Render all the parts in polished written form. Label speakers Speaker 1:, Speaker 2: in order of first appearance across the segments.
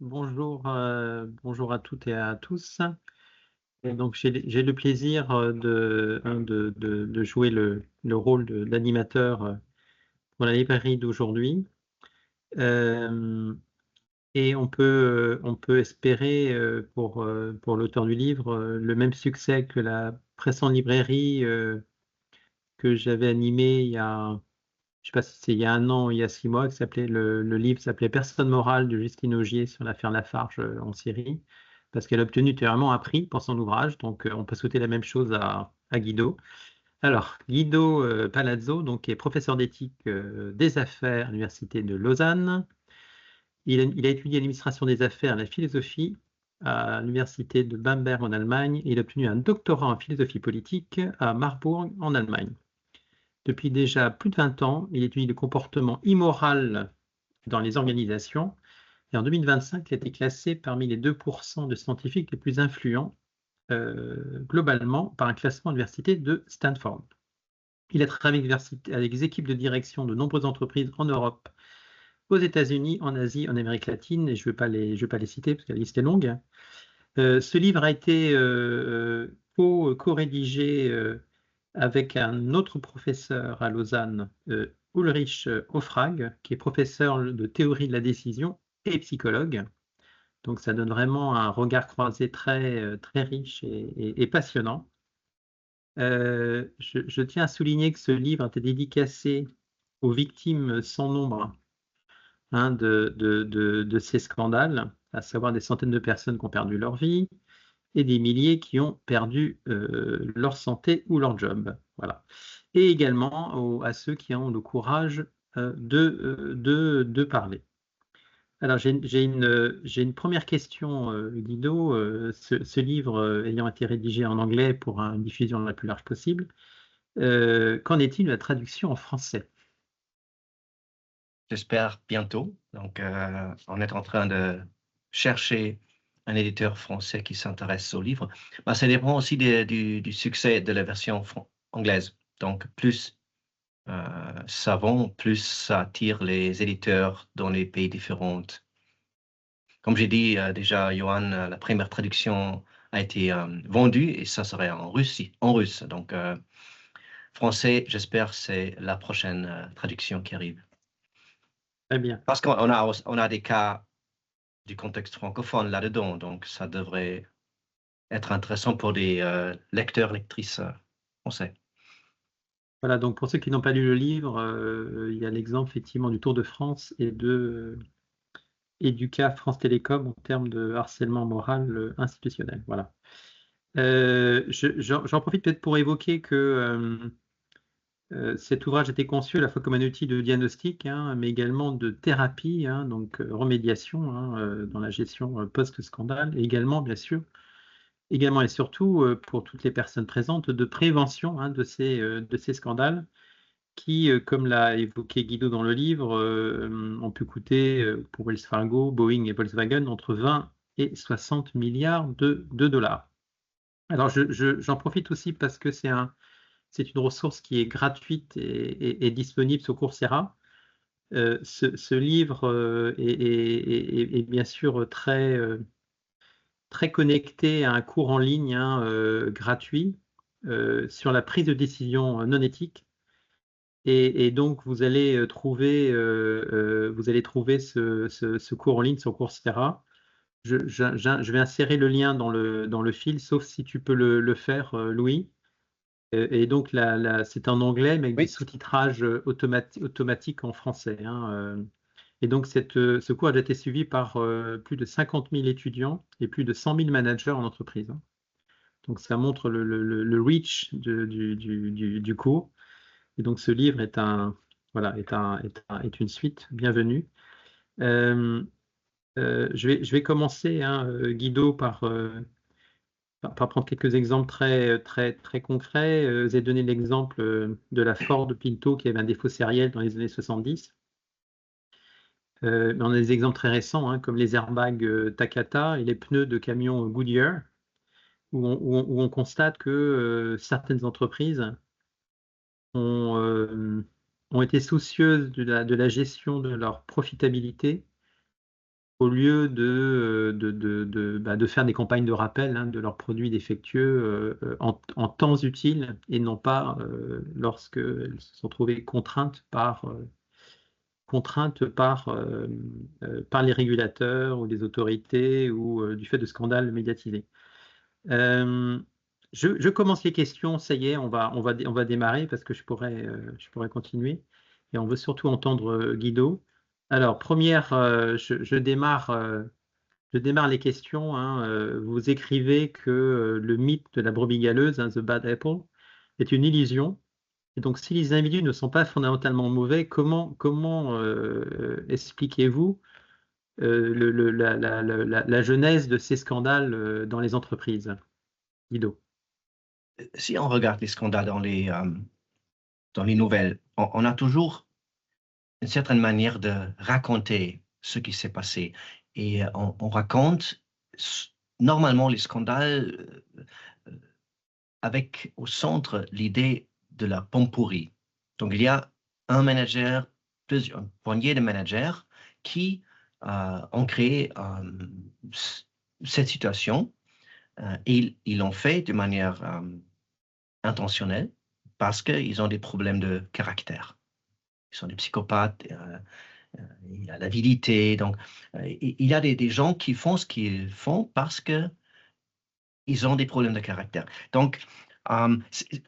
Speaker 1: Bonjour, bonjour à toutes et à tous. Et donc j'ai le plaisir de jouer le rôle d'animateur pour la librairie d'aujourd'hui. Euh, et on peut espérer pour l'auteur du livre le même succès que la précédente librairie que j'avais animée je sais pas si c'est il y a un an ou il y a 6 mois, le livre s'appelait Personne morale de Justine Augier sur l'affaire Lafarge en Syrie, parce qu'elle a obtenu vraiment un prix pour son ouvrage. Donc on peut souhaiter la même chose à Guido. Alors, Guido Palazzo donc, est professeur d'éthique des affaires à l'Université de Lausanne. Il a étudié l'administration des affaires et la philosophie à l'Université de Bamberg en Allemagne, et il a obtenu un doctorat en philosophie politique à Marbourg en Allemagne. Depuis déjà plus de 20 ans, il étudie le comportement immoral dans les organisations, et en 2025, il a été classé parmi les 2% de scientifiques les plus influents globalement par un classement de l'université de Stanford. Il a travaillé avec des équipes de direction de nombreuses entreprises en Europe, aux États-Unis, en Asie, en Amérique latine, et je ne vais pas les citer parce que la liste est longue. Ce livre a été co-rédigé avec un autre professeur à Lausanne, Ulrich Hofrag, qui est professeur de théorie de la décision et psychologue. Donc ça donne vraiment un regard croisé très riche et passionnant. Je tiens à souligner que ce livre a été dédicacé aux victimes sans nombre, hein, de ces scandales, à savoir des centaines de personnes qui ont perdu leur vie et des milliers qui ont perdu leur santé ou leur job. Voilà. Et également à ceux qui ont le courage de parler. Alors, j'ai une première question, Guido. Ce livre ayant été rédigé en anglais pour une diffusion la plus large possible, qu'en est-il de la traduction en français?
Speaker 2: J'espère bientôt. Donc, on est en train de chercher un éditeur français qui s'intéresse au livre. Bah, ça dépend aussi du succès de la version anglaise. Donc, plus ça vend, plus ça attire les éditeurs dans les pays différents. Comme j'ai dit déjà, Johan, la première traduction a été vendue et ça serait en Russie, en russe. Donc, français, j'espère, c'est la prochaine traduction qui arrive.
Speaker 1: Très bien.
Speaker 2: Parce on a des cas du contexte francophone là-dedans, donc ça devrait être intéressant pour des lecteurs, lectrices français.
Speaker 1: Voilà, donc pour ceux qui n'ont pas lu le livre, il y a l'exemple effectivement du Tour de France et du cas France Télécom en termes de harcèlement moral institutionnel. Voilà. J'en profite peut-être pour évoquer que cet ouvrage a été conçu à la fois comme un outil de diagnostic, hein, mais également de thérapie, hein, donc remédiation, hein, dans la gestion post-scandale, et également, bien sûr, également et surtout pour toutes les personnes présentes, de prévention, hein, de ces scandales qui, comme l'a évoqué Guido dans le livre, ont pu coûter pour Wells Fargo, Boeing et Volkswagen entre 20 et 60 milliards de dollars. Alors, j'en profite aussi parce que c'est une ressource qui est gratuite et disponible sur Coursera. Ce livre est bien sûr très connecté à un cours en ligne, hein, gratuit sur la prise de décision non éthique. Et donc, vous allez trouver ce cours en ligne sur Coursera. Je vais insérer le lien dans le fil, sauf si tu peux le faire, Louis. Et donc, c'est en anglais, mais avec du
Speaker 2: Oui,
Speaker 1: sous-titrage automatique en français, hein. Et donc, ce cours a déjà été suivi par plus de 50 000 étudiants et plus de 100 000 managers en entreprise, hein. Donc, ça montre le reach du cours. Et donc, ce livre voilà, est une suite bienvenue. Euh, je vais commencer, hein, Guido, par prendre quelques exemples très concrets. Vous avez donné l'exemple de la Ford Pinto qui avait un défaut sériel dans les années 70. Mais on a des exemples très récents, hein, comme les airbags Takata et les pneus de camions Goodyear, où on constate que certaines entreprises ont, euh, ont été soucieuses de la gestion de leur profitabilité au lieu de faire des campagnes de rappel hein, de leurs produits défectueux en temps utile et non pas lorsqu'elles se sont trouvées par les régulateurs ou les autorités ou du fait de scandales médiatisés. Euh, je commence les questions, ça y est, on va démarrer parce que je pourrais continuer. Et on veut surtout entendre Guido. Alors, je démarre les questions. Hein. Vous écrivez que le mythe de la brebis galeuse, hein, The Bad Apple, est une illusion. Et donc, si les individus ne sont pas fondamentalement mauvais, comment expliquez-vous la genèse de ces scandales dans les entreprises, Guido?
Speaker 2: Si on regarde les scandales dans les nouvelles, on a toujours une certaine manière de raconter ce qui s'est passé. Et on raconte normalement les scandales avec au centre l'idée de la pomme pourrie. Donc il y a un manager, une poignée de managers qui ont créé cette situation et ils l'ont fait de manière intentionnelle parce qu'ils ont des problèmes de caractère. Ils sont des psychopathes, il y a l'avidité. Donc, il y a des gens qui font ce qu'ils font parce qu'ils ont des problèmes de caractère. Donc,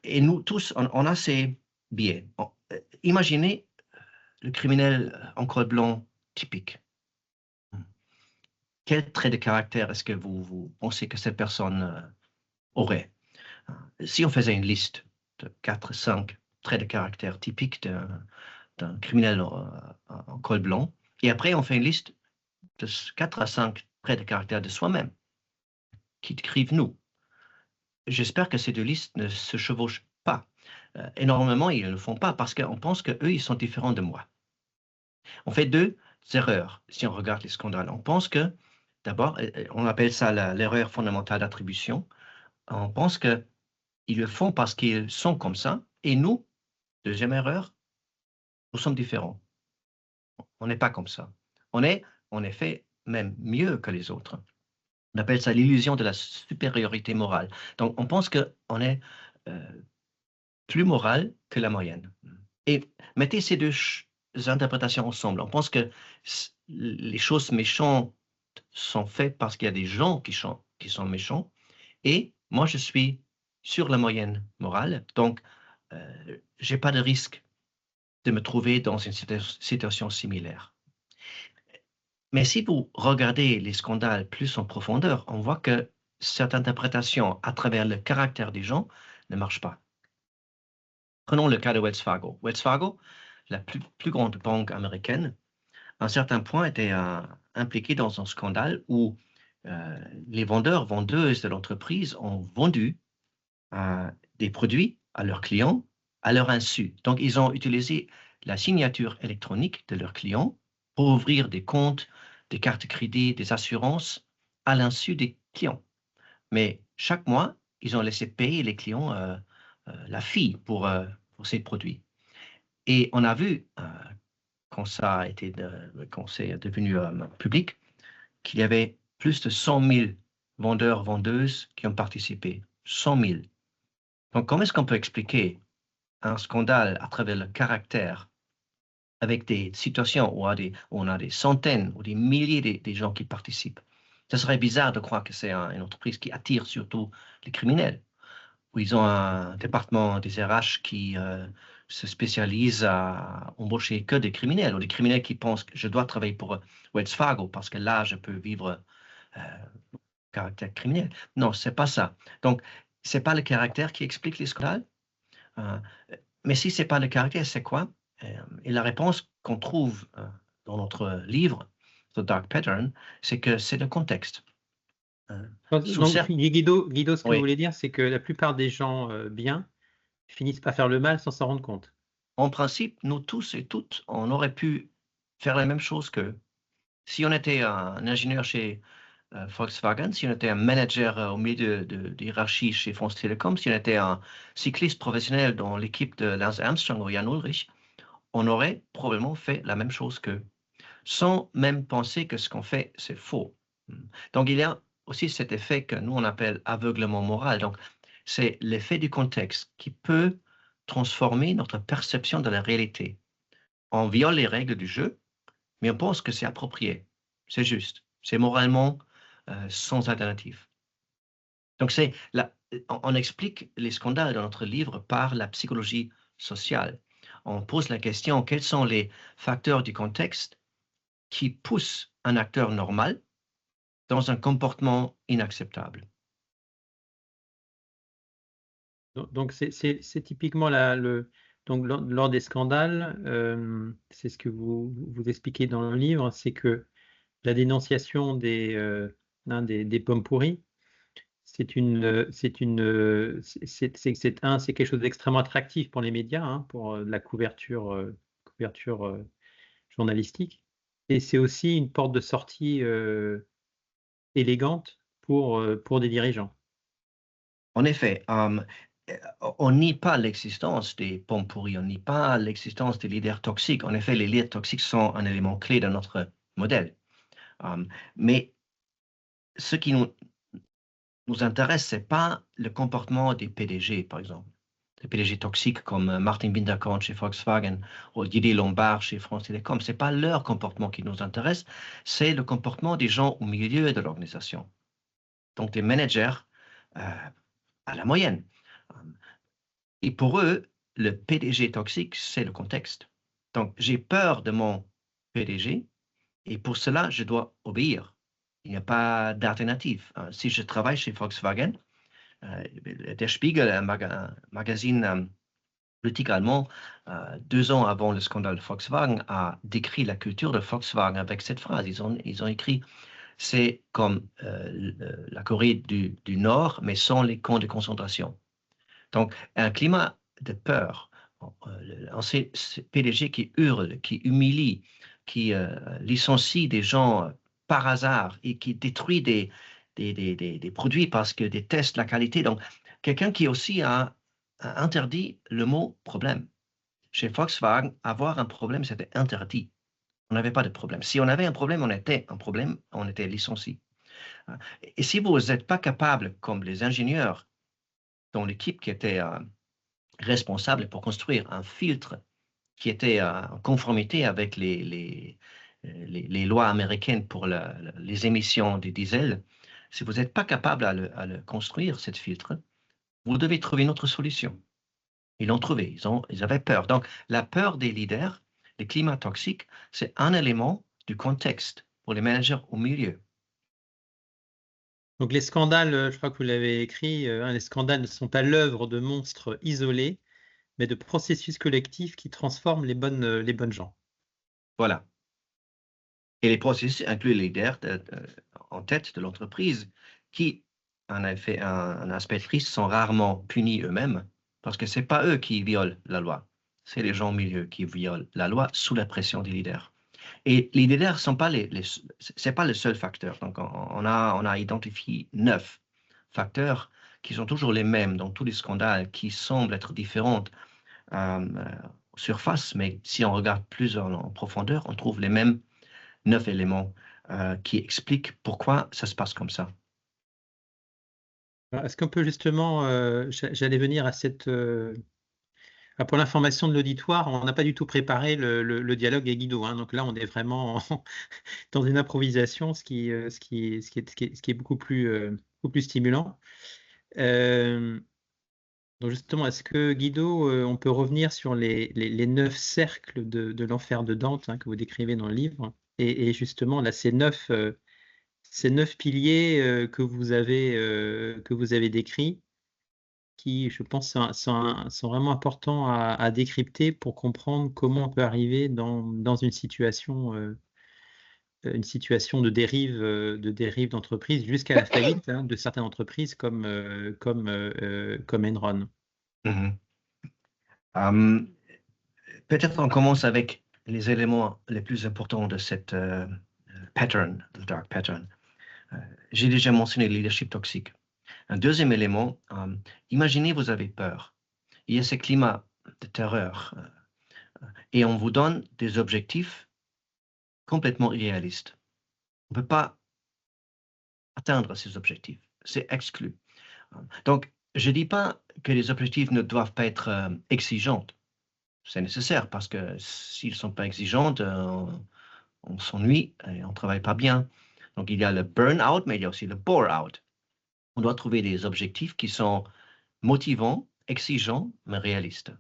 Speaker 2: et nous tous, on a ces biais. Imaginez le criminel en col blanc typique. Quel trait de caractère est-ce que vous pensez que cette personne aurait? Si on faisait une liste de 4, 5 traits de caractère typiques d'un criminel en col blanc, et après on fait une liste de 4 à 5 traits de caractère de soi-même qui décrivent nous. J'espère que ces deux listes ne se chevauchent pas. Énormément, ils ne le font pas parce qu'on pense qu'eux, ils sont différents de moi. On fait deux erreurs si on regarde les scandales. On pense que, d'abord, on appelle ça l'erreur fondamentale d'attribution. On pense qu'ils le font parce qu'ils sont comme ça. Et nous, deuxième erreur, nous sommes différents. On n'est pas comme ça. On est, en effet, même mieux que les autres. On appelle ça l'illusion de la supériorité morale. Donc, on pense qu'on est plus moral que la moyenne. Et mettez ces deux interprétations ensemble. On pense que les choses méchantes sont faites parce qu'il y a des gens qui sont méchants. Et moi, je suis sur la moyenne morale. Donc, je n'ai pas de risque de me trouver dans une situation similaire. Mais si vous regardez les scandales plus en profondeur, on voit que cette interprétation à travers le caractère des gens ne marche pas. Prenons le cas de Wells Fargo. Wells Fargo, la plus grande banque américaine, à un certain point était impliquée dans un scandale où les vendeuses de l'entreprise ont vendu des produits à leurs clients à leur insu. Donc, ils ont utilisé la signature électronique de leurs clients pour ouvrir des comptes, des cartes de crédit, des assurances à l'insu des clients. Mais chaque mois, ils ont laissé payer les clients la fee pour ces produits. Et on a vu, quand c'est devenu public, qu'il y avait plus de 100 000 vendeurs, vendeuses qui ont participé. 100 000. Donc, comment est-ce qu'on peut expliquer un scandale à travers le caractère avec des situations où on a des centaines ou des milliers de gens qui participent? Ce serait bizarre de croire que c'est une entreprise qui attire surtout les criminels, où ils ont un département des RH qui se spécialise à embaucher que des criminels, ou des criminels qui pensent que je dois travailler pour Wells Fargo parce que là, je peux vivre caractère criminel. Non, c'est pas ça. Donc, c'est pas le caractère qui explique les scandales. Mais si c'est pas le caractère, c'est quoi? Et la réponse qu'on trouve dans notre livre, The Dark Pattern, c'est que c'est le contexte.
Speaker 1: Donc, Guido, ce que vous
Speaker 2: Oui.
Speaker 1: voulez dire, c'est que la plupart des gens bien finissent par faire le mal sans s'en rendre compte.
Speaker 2: En principe, nous tous et toutes, on aurait pu faire la même chose qu'eux. Si on était un ingénieur chez Volkswagen, si on était un manager au milieu de hiérarchie chez France Télécom, si on était un cycliste professionnel dans l'équipe de Lance Armstrong ou Jan Ulrich, on aurait probablement fait la même chose qu'eux. sans même penser que ce qu'on fait, c'est faux. Donc, il y a aussi cet effet que nous, on appelle aveuglement moral. Donc, c'est l'effet du contexte qui peut transformer notre perception de la réalité. On viole les règles du jeu, mais on pense que c'est approprié, c'est juste, c'est moralement sans alternative. Donc, on explique les scandales dans notre livre par la psychologie sociale. On pose la question, quels sont les facteurs du contexte qui poussent un acteur normal dans un comportement inacceptable?
Speaker 1: Donc, c'est typiquement donc, lors des scandales, c'est ce que vous expliquez dans le livre, c'est que la dénonciation des pommes pourries, c'est quelque chose d'extrêmement attractif pour les médias, hein, pour la couverture journalistique. Et c'est aussi une porte de sortie élégante pour des dirigeants.
Speaker 2: En effet, on nie pas l'existence des pommes pourries, on nie pas l'existence des leaders toxiques. En effet, les leaders toxiques sont un élément clé de notre modèle. Mais ce qui nous intéresse, ce n'est pas le comportement des PDG, par exemple. Des PDG toxiques comme Martin Winterkorn chez Volkswagen ou Didier Lombard chez France Télécom. Ce n'est pas leur comportement qui nous intéresse, c'est le comportement des gens au milieu de l'organisation. Donc des managers à la moyenne. Et pour eux, le PDG toxique, c'est le contexte. Donc j'ai peur de mon PDG et pour cela, je dois obéir. Il n'y a pas d'alternative. Si je travaille chez Volkswagen, Der Spiegel, un magazine politique allemand, 2 ans avant le scandale de Volkswagen, a décrit la culture de Volkswagen avec cette phrase. Ils ont écrit, c'est comme la Corée du Nord, mais sans les camps de concentration. Donc, un climat de peur, ces PDG qui hurlent, qui humilient, qui licencient des gens par hasard et qui détruit des produits parce que détestent la qualité. Donc, quelqu'un qui aussi a interdit le mot problème. Chez Volkswagen, avoir un problème, c'était interdit. On n'avait pas de problème. Si on avait un problème, on était licencié. Et si vous n'êtes pas capable, comme les ingénieurs dans l'équipe qui était responsable pour construire un filtre qui était en conformité avec les lois américaines pour les émissions des diesels, si vous n'êtes pas capable à le construire, cette filtre, vous devez trouver une autre solution. Ils l'ont trouvé, ils avaient peur. Donc, la peur des leaders, les climats toxiques, c'est un élément du contexte pour les managers au milieu.
Speaker 1: Donc les scandales, je crois que vous l'avez écrit, les scandales ne sont pas l'œuvre de monstres isolés, mais de processus collectifs qui transforment les bonnes gens.
Speaker 2: Voilà. Et les processus incluent les leaders en tête de l'entreprise qui, en effet, un aspect triste, sont rarement punis eux-mêmes parce que ce n'est pas eux qui violent la loi. C'est les gens au milieu qui violent la loi sous la pression des leaders. Et les leaders sont pas c'est pas le seul facteur. Donc, on a identifié 9 facteurs qui sont toujours les mêmes dans tous les scandales, qui semblent être différents surface, mais si on regarde plus en profondeur, on trouve les mêmes 9 éléments qui expliquent pourquoi ça se passe comme ça.
Speaker 1: Est-ce qu'on peut justement, j'allais venir à pour l'information de l'auditoire, on n'a pas du tout préparé le dialogue avec Guido, hein, donc là on est vraiment dans une improvisation, ce qui est beaucoup plus stimulant. Donc justement, est-ce que Guido, on peut revenir sur les 9 cercles de l'enfer de Dante, hein, que vous décrivez dans le livre, et justement là ces 9 piliers que vous avez décrits, qui, je pense, sont vraiment importants à décrypter pour comprendre comment on peut arriver dans une situation de dérive d'entreprise jusqu'à la faillite, hein, de certaines entreprises comme Enron.
Speaker 2: Mhm. Peut-être on commence avec les éléments les plus importants de cette pattern, le dark pattern. J'ai déjà mentionné le leadership toxique. Un deuxième élément, imaginez vous avez peur. Il y a ce climat de terreur et on vous donne des objectifs complètement irréaliste. On ne peut pas atteindre ces objectifs. C'est exclu. Donc, je ne dis pas que les objectifs ne doivent pas être exigeants. C'est nécessaire parce que s'ils ne sont pas exigeants, on s'ennuie et on ne travaille pas bien. Donc, il y a le burn-out, mais il y a aussi le bore-out. On doit trouver des objectifs qui sont motivants, exigeants, mais réalistes.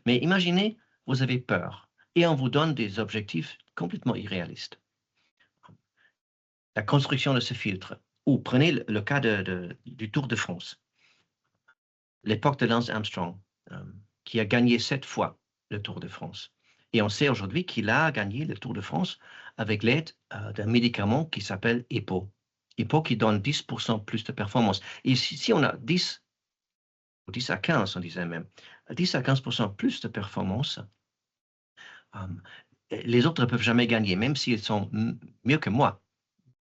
Speaker 2: Mais imaginez, vous avez peur et on vous donne des objectifs complètement irréalistes. La construction de ce filtre. Ou prenez le cas du Tour de France. L'époque de Lance Armstrong, qui a gagné 7 fois le Tour de France. Et on sait aujourd'hui qu'il a gagné le Tour de France avec l'aide d'un médicament qui s'appelle EPO. EPO qui donne 10% plus de performance. Et si on a 10 à 15, on disait même, 10 à 15% plus de performance, les autres ne peuvent jamais gagner, même s'ils sont mieux que moi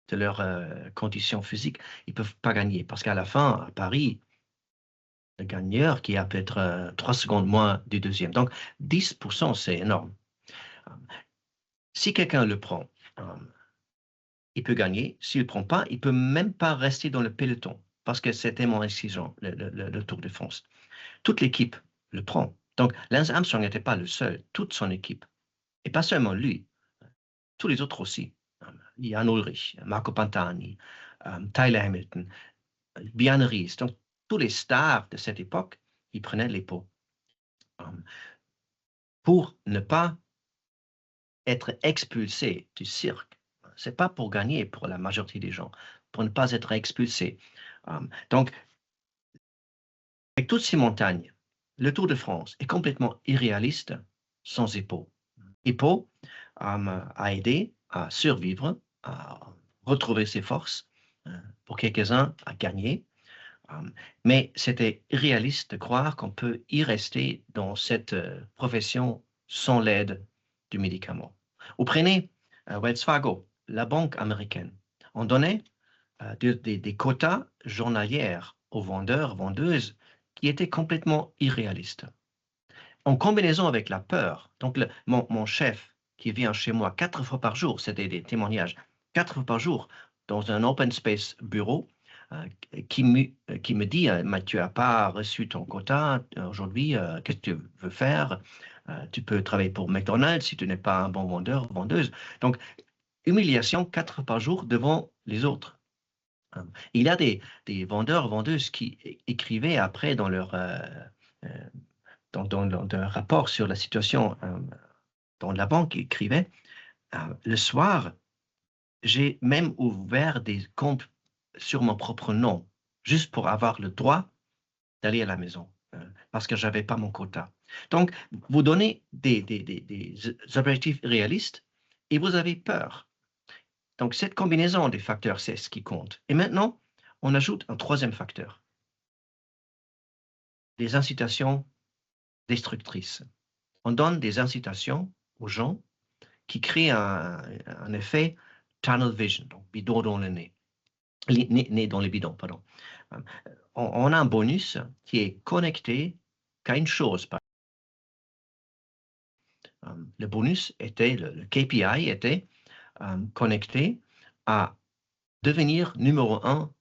Speaker 2: de leurs conditions physiques, ils ne peuvent pas gagner. Parce qu'à la fin, à Paris, le gagneur qui a peut-être 3 secondes moins du deuxième. Donc, 10%, c'est énorme. Si quelqu'un le prend, il peut gagner. S'il ne le prend pas, il ne peut même pas rester dans le peloton parce que c'était moins exigeant, le Tour de France. Toute l'équipe le prend. Donc, Lance Armstrong n'était pas le seul, toute son équipe. Et pas seulement lui, tous les autres aussi. Jan Ullrich, Marco Pantani, Tyler Hamilton, Bjarne Riis. Donc, tous les stars de cette époque, ils prenaient les pots pour ne pas être expulsés du cirque. Ce n'est pas pour gagner pour la majorité des gens, pour ne pas être expulsés. Donc, avec toutes ces montagnes, le Tour de France est complètement irréaliste sans EPO. EPO a aidé à survivre, à retrouver ses forces, pour quelques-uns à gagner. Mais c'était irréaliste de croire qu'on peut y rester dans cette profession sans l'aide du médicament. Ou prenez Wells Fargo, la banque américaine. On donnait des quotas journaliers aux vendeurs, vendeuses, qui étaient complètement irréalistes. En combinaison avec la peur, donc mon chef qui vient chez moi 4 fois par jour, c'était des témoignages, 4 fois par jour, dans un open space bureau, qui me dit, tu n'as pas reçu ton quota aujourd'hui, qu'est-ce que tu veux faire? Tu peux travailler pour McDonald's si tu n'es pas un bon vendeur, vendeuse. Donc, humiliation 4 fois par jour devant les autres. Il y a des vendeurs, vendeuses qui écrivaient après dans leur rapport sur la situation dans la banque, ils écrivaient, le soir, j'ai même ouvert des comptes sur mon propre nom, juste pour avoir le droit d'aller à la maison, parce que je n'avais pas mon quota. Donc, vous donnez des objectifs réalistes et vous avez peur. Donc, cette combinaison des facteurs, c'est ce qui compte. Et maintenant, on ajoute un troisième facteur. Les incitations destructrices. On donne des incitations aux gens qui créent un effet tunnel vision, donc bidon dans le nez. Nez dans le bidon, pardon. On a un bonus qui est connecté qu'à une chose. Le bonus était, le KPI était connecté à devenir numéro 1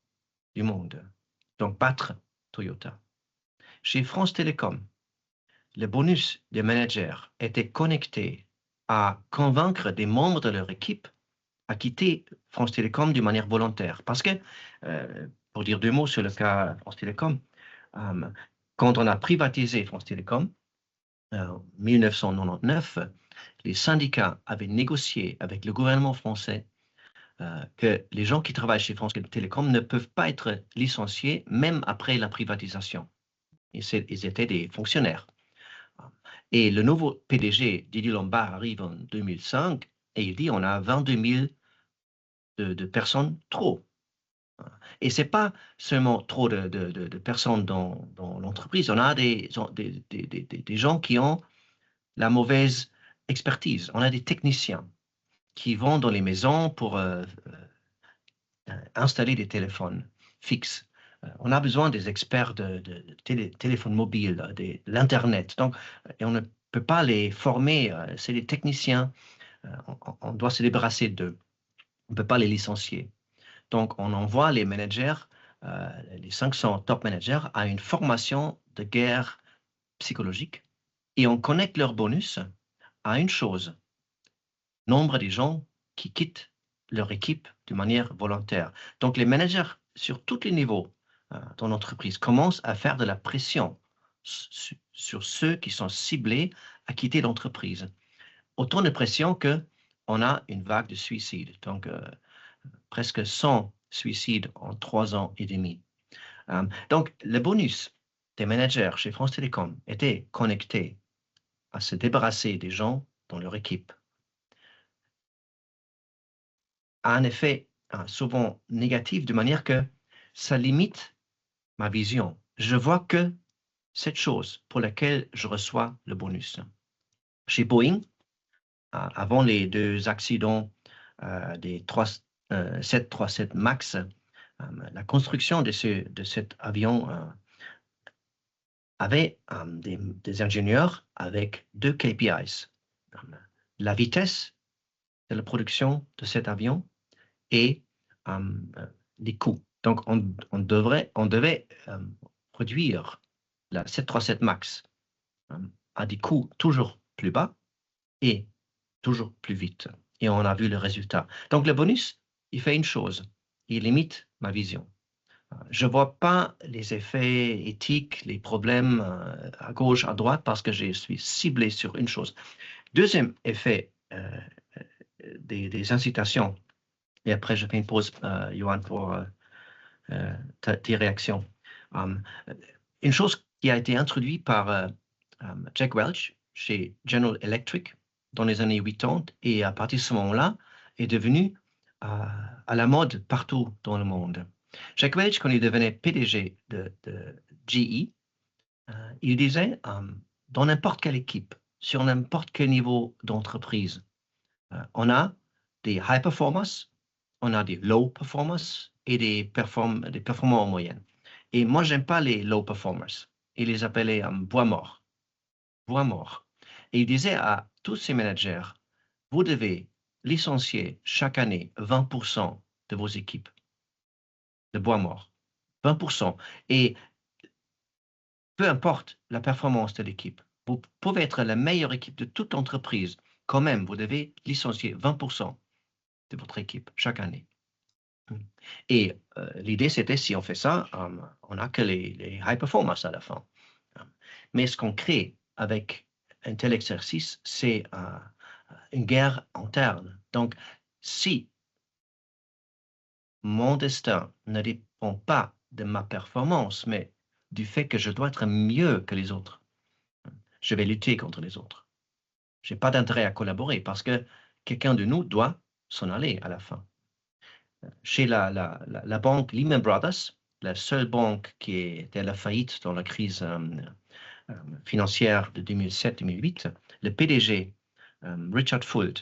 Speaker 2: du monde, donc battre Toyota. Chez France Télécom, le bonus des managers était connecté à convaincre des membres de leur équipe à quitter France Télécom d'une manière volontaire. Parce que, pour dire 2 mots sur le cas France Télécom, quand on a privatisé France Télécom, en 1999, les syndicats avaient négocié avec le gouvernement français que les gens qui travaillent chez France Télécom ne peuvent pas être licenciés même après la privatisation. Ils étaient des fonctionnaires. Et le nouveau PDG, Didier Lombard, arrive en 2005 et il dit on a 22 000 de personnes trop. Et ce n'est pas seulement trop de personnes dans l'entreprise, on a des gens qui ont la mauvaise expertise. On a des techniciens qui vont dans les maisons pour installer des téléphones fixes. On a besoin des experts de téléphones mobiles, de l'Internet. Donc, et on ne peut pas les former, c'est des techniciens on doit se débarrasser d'eux. On ne peut pas les licencier. Donc, on envoie les managers, les 500 top managers, à une formation de guerre psychologique et on connecte leur bonus à une chose, nombre de gens qui quittent leur équipe de manière volontaire. Donc, les managers sur tous les niveaux dans l'entreprise commencent à faire de la pression sur ceux qui sont ciblés à quitter l'entreprise. Autant de pression qu'on a une vague de suicides. Donc, presque 100 suicides en 3 ans et demi. Donc, le bonus des managers chez France Télécom était connecté à se débarrasser des gens dans leur équipe. A un effet souvent négatif, de manière que ça limite ma vision. Je vois que cette chose pour laquelle je reçois le bonus. Chez Boeing, avant les 2 accidents des 737 MAX, la construction de cet avion avait des ingénieurs avec 2 KPIs. La vitesse de la production de cet avion et les coûts. Donc, on devait produire la 737 MAX à des coûts toujours plus bas et toujours plus vite. Et on a vu le résultat. Donc, le bonus, il fait une chose, il limite ma vision. Je ne vois pas les effets éthiques, les problèmes à gauche, à droite, parce que je suis ciblé sur une chose. Deuxième effet des incitations, et après je fais une pause, Johan, pour tes réactions. Une chose qui a été introduite par Jack Welch chez General Electric dans les années 80 et à partir de ce moment-là est devenue à la mode partout dans le monde. Jack Welch, quand il devenait PDG de GE, il disait dans n'importe quelle équipe, sur n'importe quel niveau d'entreprise, on a des high performers, on a des low performers et des performants en moyenne. Et moi, j'aime pas les low performers. Il les appelait bois mort. Bois mort. Et il disait à tous ces managers, vous devez licencier chaque année 20% de vos équipes de bois mort. 20%. Et peu importe la performance de l'équipe, vous pouvez être la meilleure équipe de toute l'entreprise. Quand même, vous devez licencier 20% de votre équipe chaque année. Et l'idée, c'était, si on fait ça, on n'a que les high performers à la fin. Mais ce qu'on crée avec un tel exercice, c'est une guerre interne. Donc, si mon destin ne dépend pas de ma performance, mais du fait que je dois être mieux que les autres, je vais lutter contre les autres. Je n'ai pas d'intérêt à collaborer parce que quelqu'un de nous doit s'en aller à la fin. Chez la banque Lehman Brothers, la seule banque qui était à la faillite dans la crise financière de 2007-2008, le PDG Richard Fuld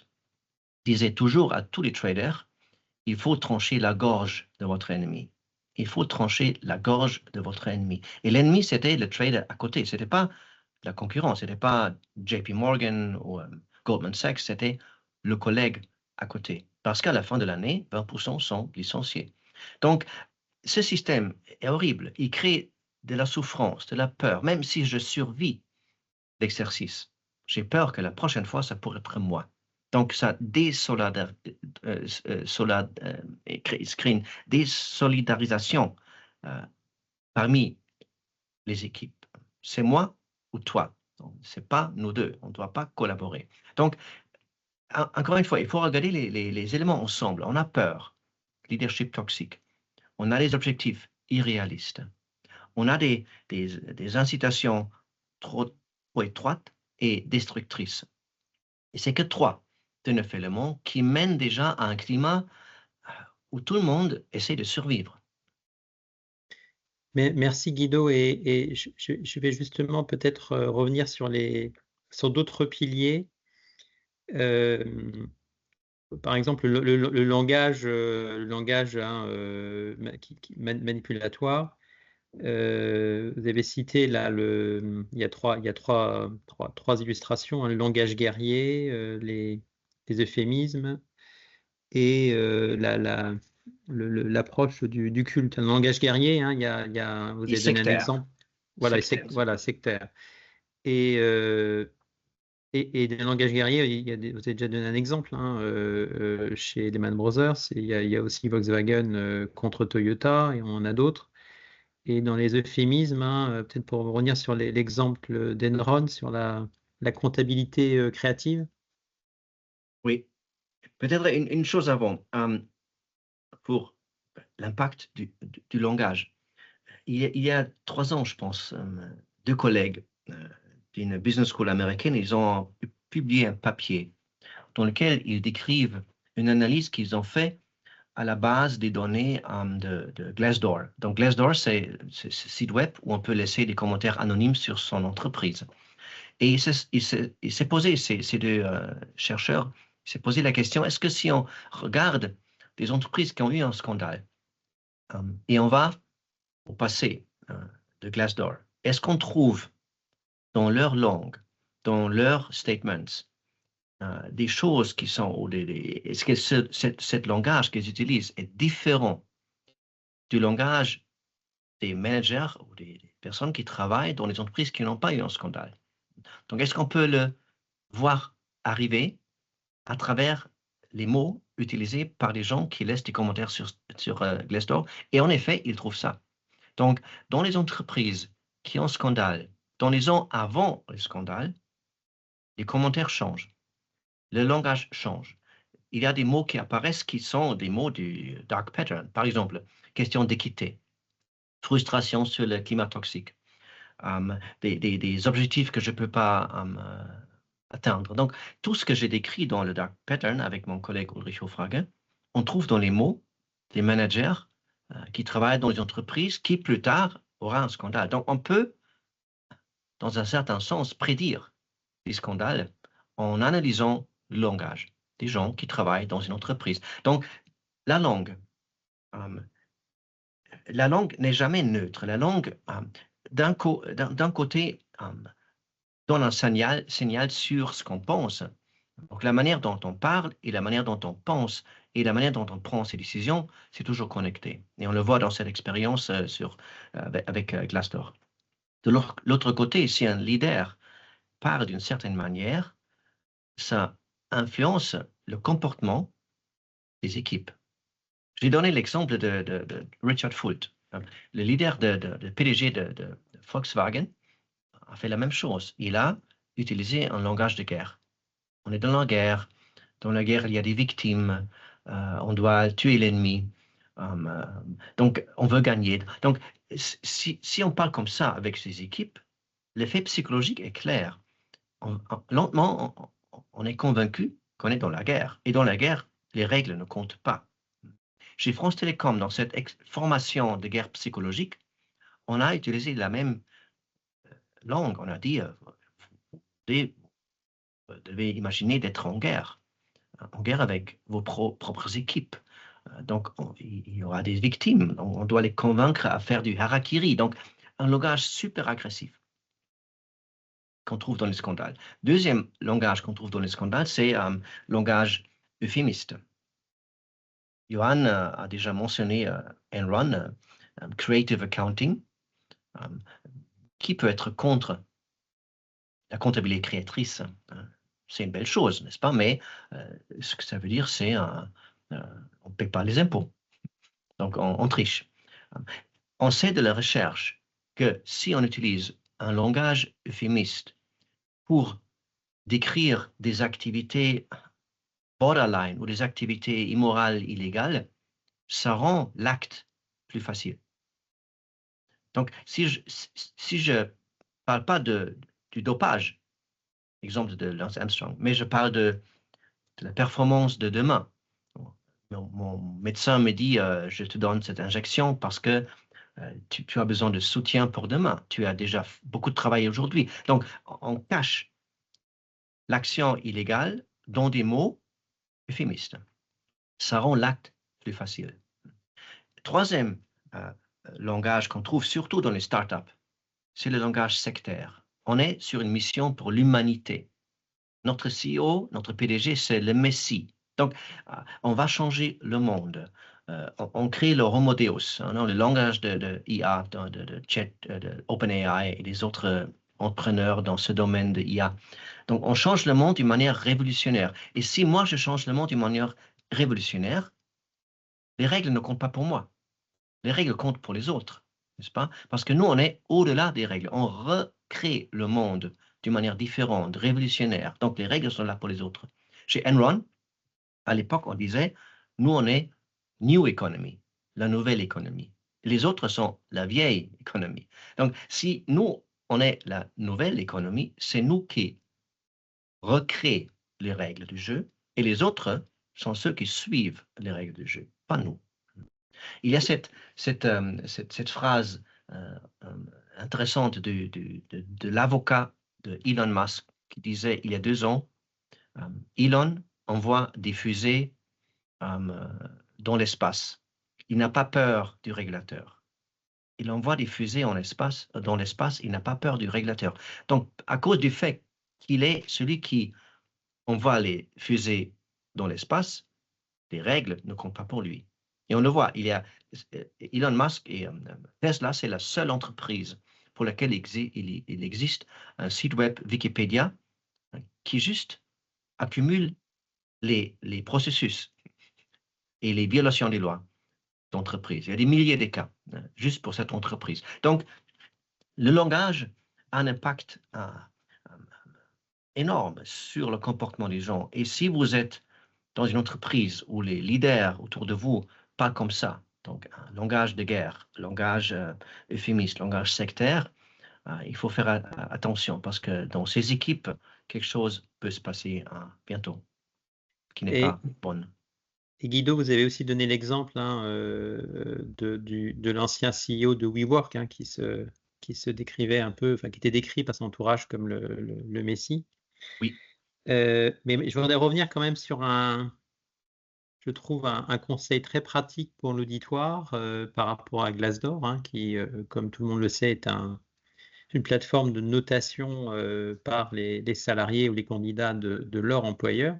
Speaker 2: disait toujours à tous les traders, il faut trancher la gorge de votre ennemi. Il faut trancher la gorge de votre ennemi. Et l'ennemi, c'était le trader à côté. Ce n'était pas la concurrence, ce n'était pas JP Morgan ou Goldman Sachs, c'était le collègue à côté. Parce qu'à la fin de l'année, 20% sont licenciés. Donc, ce système est horrible. Il crée de la souffrance, de la peur, même si je survis l'exercice. J'ai peur que la prochaine fois, ça pourrait être moi. Donc, ça crée une désolidarisation parmi les équipes. C'est moi ou toi. Ce n'est pas nous deux. On ne doit pas collaborer. Donc, encore une fois, il faut regarder les éléments ensemble. On a peur, leadership toxique. On a des objectifs irréalistes. On a des incitations trop étroites et destructrices. Et c'est que 3 de 9 éléments qui mènent déjà à un climat où tout le monde essaie de survivre.
Speaker 1: Mais merci Guido, et je vais justement peut-être revenir sur d'autres piliers. Par exemple, le langage, manipulatoire. Vous avez cité là il y a trois illustrations, hein, le langage guerrier, les euphémismes et l'approche du culte, un langage guerrier. Hein, vous
Speaker 2: Et
Speaker 1: avez donné un
Speaker 2: sectaire.
Speaker 1: exemple. Voilà,
Speaker 2: Sectaire.
Speaker 1: sectaire. Et des langages guerriers, vous avez déjà donné un exemple hein, chez Lehman Brothers. Il y a aussi Volkswagen contre Toyota et on en a d'autres. Et dans les euphémismes, hein, peut-être pour revenir sur l'exemple d'Enron sur la comptabilité créative.
Speaker 2: Oui. Peut-être une chose avant, pour l'impact du langage. Il y a 3 ans, je pense, 2 collègues d'une business school américaine, ils ont publié un papier dans lequel ils décrivent une analyse qu'ils ont fait à la base des données de Glassdoor. Donc Glassdoor, c'est ce site web où on peut laisser des commentaires anonymes sur son entreprise. Et il s'est posé, ces 2 chercheurs, il s'est posé la question, est-ce que si on regarde des entreprises qui ont eu un scandale et on va au passé de Glassdoor, est-ce qu'on trouve dans leur langue, dans leurs statements, des choses qui sont, est-ce que ce langage qu'ils utilisent est différent du langage des managers ou des personnes qui travaillent dans les entreprises qui n'ont pas eu un scandale? Donc, est-ce qu'on peut le voir arriver à travers les mots utilisés par les gens qui laissent des commentaires sur Glassdoor? Et en effet, ils trouvent ça. Donc, dans les entreprises qui ont un scandale, dans les ans avant le scandale, les commentaires changent, le langage change. Il y a des mots qui apparaissent qui sont des mots du dark pattern. Par exemple, question d'équité, frustration sur le climat toxique, des objectifs que je ne peux pas atteindre. Donc, tout ce que j'ai décrit dans le dark pattern avec mon collègue Ulrich Hofrage, on trouve dans les mots des managers qui travaillent dans les entreprises qui, plus tard, aura un scandale. Donc, on peut, dans un certain sens, prédire les scandales en analysant le langage des gens qui travaillent dans une entreprise. Donc, la langue n'est jamais neutre. La langue, d'un côté, donne un signal sur ce qu'on pense. Donc, la manière dont on parle et la manière dont on pense et la manière dont on prend ses décisions, c'est toujours connecté. Et on le voit dans cette expérience avec Glassdoor. De l'autre côté, si un leader parle d'une certaine manière, ça influence le comportement des équipes. J'ai donné l'exemple de Richard Fult, le leader de PDG de Volkswagen a fait la même chose. Il a utilisé un langage de guerre. On est dans la guerre. Dans la guerre, il y a des victimes. On doit tuer l'ennemi. Donc, on veut gagner. Donc, si on parle comme ça avec ses équipes, l'effet psychologique est clair. Lentement, on est convaincu qu'on est dans la guerre. Et dans la guerre, les règles ne comptent pas. Chez France Télécom, dans cette formation de guerre psychologique, on a utilisé la même langue. On a dit, vous devez imaginer d'être en guerre avec vos propres équipes. Donc, il y aura des victimes. On doit les convaincre à faire du harakiri. Donc, un langage super agressif qu'on trouve dans les scandales. Deuxième langage qu'on trouve dans les scandales, c'est un langage euphémiste. Johan a déjà mentionné Enron, Creative Accounting, qui peut être contre la comptabilité créatrice. C'est une belle chose, n'est-ce pas? Mais ce que ça veut dire, c'est on ne paie pas les impôts. Donc, on triche. On sait de la recherche que si on utilise un langage euphémiste pour décrire des activités borderline ou des activités immorales, illégales, ça rend l'acte plus facile. Donc, si je parle pas du dopage, exemple de Lance Armstrong, mais je parle de la performance de demain. Mon médecin me dit, je te donne cette injection parce que tu as besoin de soutien pour demain. Tu as déjà beaucoup de travail aujourd'hui. Donc, on cache l'action illégale dans des mots euphémistes. Ça rend l'acte plus facile. Troisième langage qu'on trouve surtout dans les startups, c'est le langage sectaire. On est sur une mission pour l'humanité. Notre CEO, notre PDG, c'est le Messie. Donc, on va changer le monde. On crée le Homo Deus, hein, le langage de IA, de OpenAI et des autres entrepreneurs dans ce domaine de IA. Donc, on change le monde d'une manière révolutionnaire. Et si moi, je change le monde d'une manière révolutionnaire, les règles ne comptent pas pour moi. Les règles comptent pour les autres, n'est-ce pas? Parce que nous, on est au-delà des règles. On recrée le monde d'une manière différente, révolutionnaire. Donc, les règles sont là pour les autres. Chez Enron, à l'époque, on disait, nous, on est New Economy, la nouvelle économie. Les autres sont la vieille économie. Donc, si nous, on est la nouvelle économie, c'est nous qui recréons les règles du jeu et les autres sont ceux qui suivent les règles du jeu, pas nous. Il y a cette phrase intéressante de l'avocat de Elon Musk qui disait il y a 2 ans, Elon envoie des fusées dans l'espace. Il n'a pas peur du régulateur. Il envoie des fusées dans l'espace, il n'a pas peur du régulateur. Donc, à cause du fait qu'il est celui qui envoie les fusées dans l'espace, les règles ne comptent pas pour lui. Et on le voit, il y a Elon Musk et Tesla, c'est la seule entreprise pour laquelle il existe un site web Wikipédia qui juste accumule les processus et les violations des lois d'entreprise. Il y a des milliers de cas juste pour cette entreprise. Donc, le langage a un impact énorme sur le comportement des gens. Et si vous êtes dans une entreprise où les leaders autour de vous parlent comme ça, donc un langage de guerre, langage euphémiste, langage sectaire, il faut faire attention parce que dans ces équipes, quelque chose peut se passer bientôt qui n'est
Speaker 1: Et,
Speaker 2: pas bonne.
Speaker 1: et Guido, vous avez aussi donné l'exemple hein, de l'ancien CEO de WeWork hein, qui se décrivait un peu, enfin qui était décrit par son entourage comme le Messie.
Speaker 2: Oui.
Speaker 1: Mais je voudrais revenir quand même sur je trouve un conseil très pratique pour l'auditoire par rapport à Glassdoor, hein, qui, comme tout le monde le sait, est une plateforme de notation par les salariés ou les candidats de leur employeur.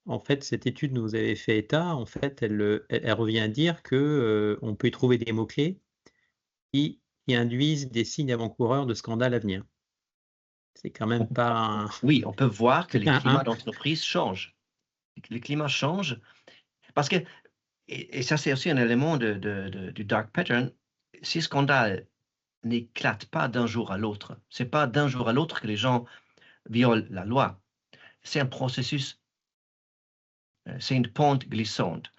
Speaker 1: En fait, cette étude dont vous avez fait état, en fait, elle revient à dire que on peut y trouver des mots-clés qui induisent des signes avant-coureurs de scandales à venir. C'est quand même pas
Speaker 2: Oui, on peut voir que
Speaker 1: c'est
Speaker 2: les
Speaker 1: pas
Speaker 2: climats d'entreprise changent. Le climat change parce que, et ça c'est aussi un élément du dark pattern, ces scandales n'éclatent pas d'un jour à l'autre. C'est pas d'un jour à l'autre que les gens violent la loi. C'est un processus, c'est une pente glissante.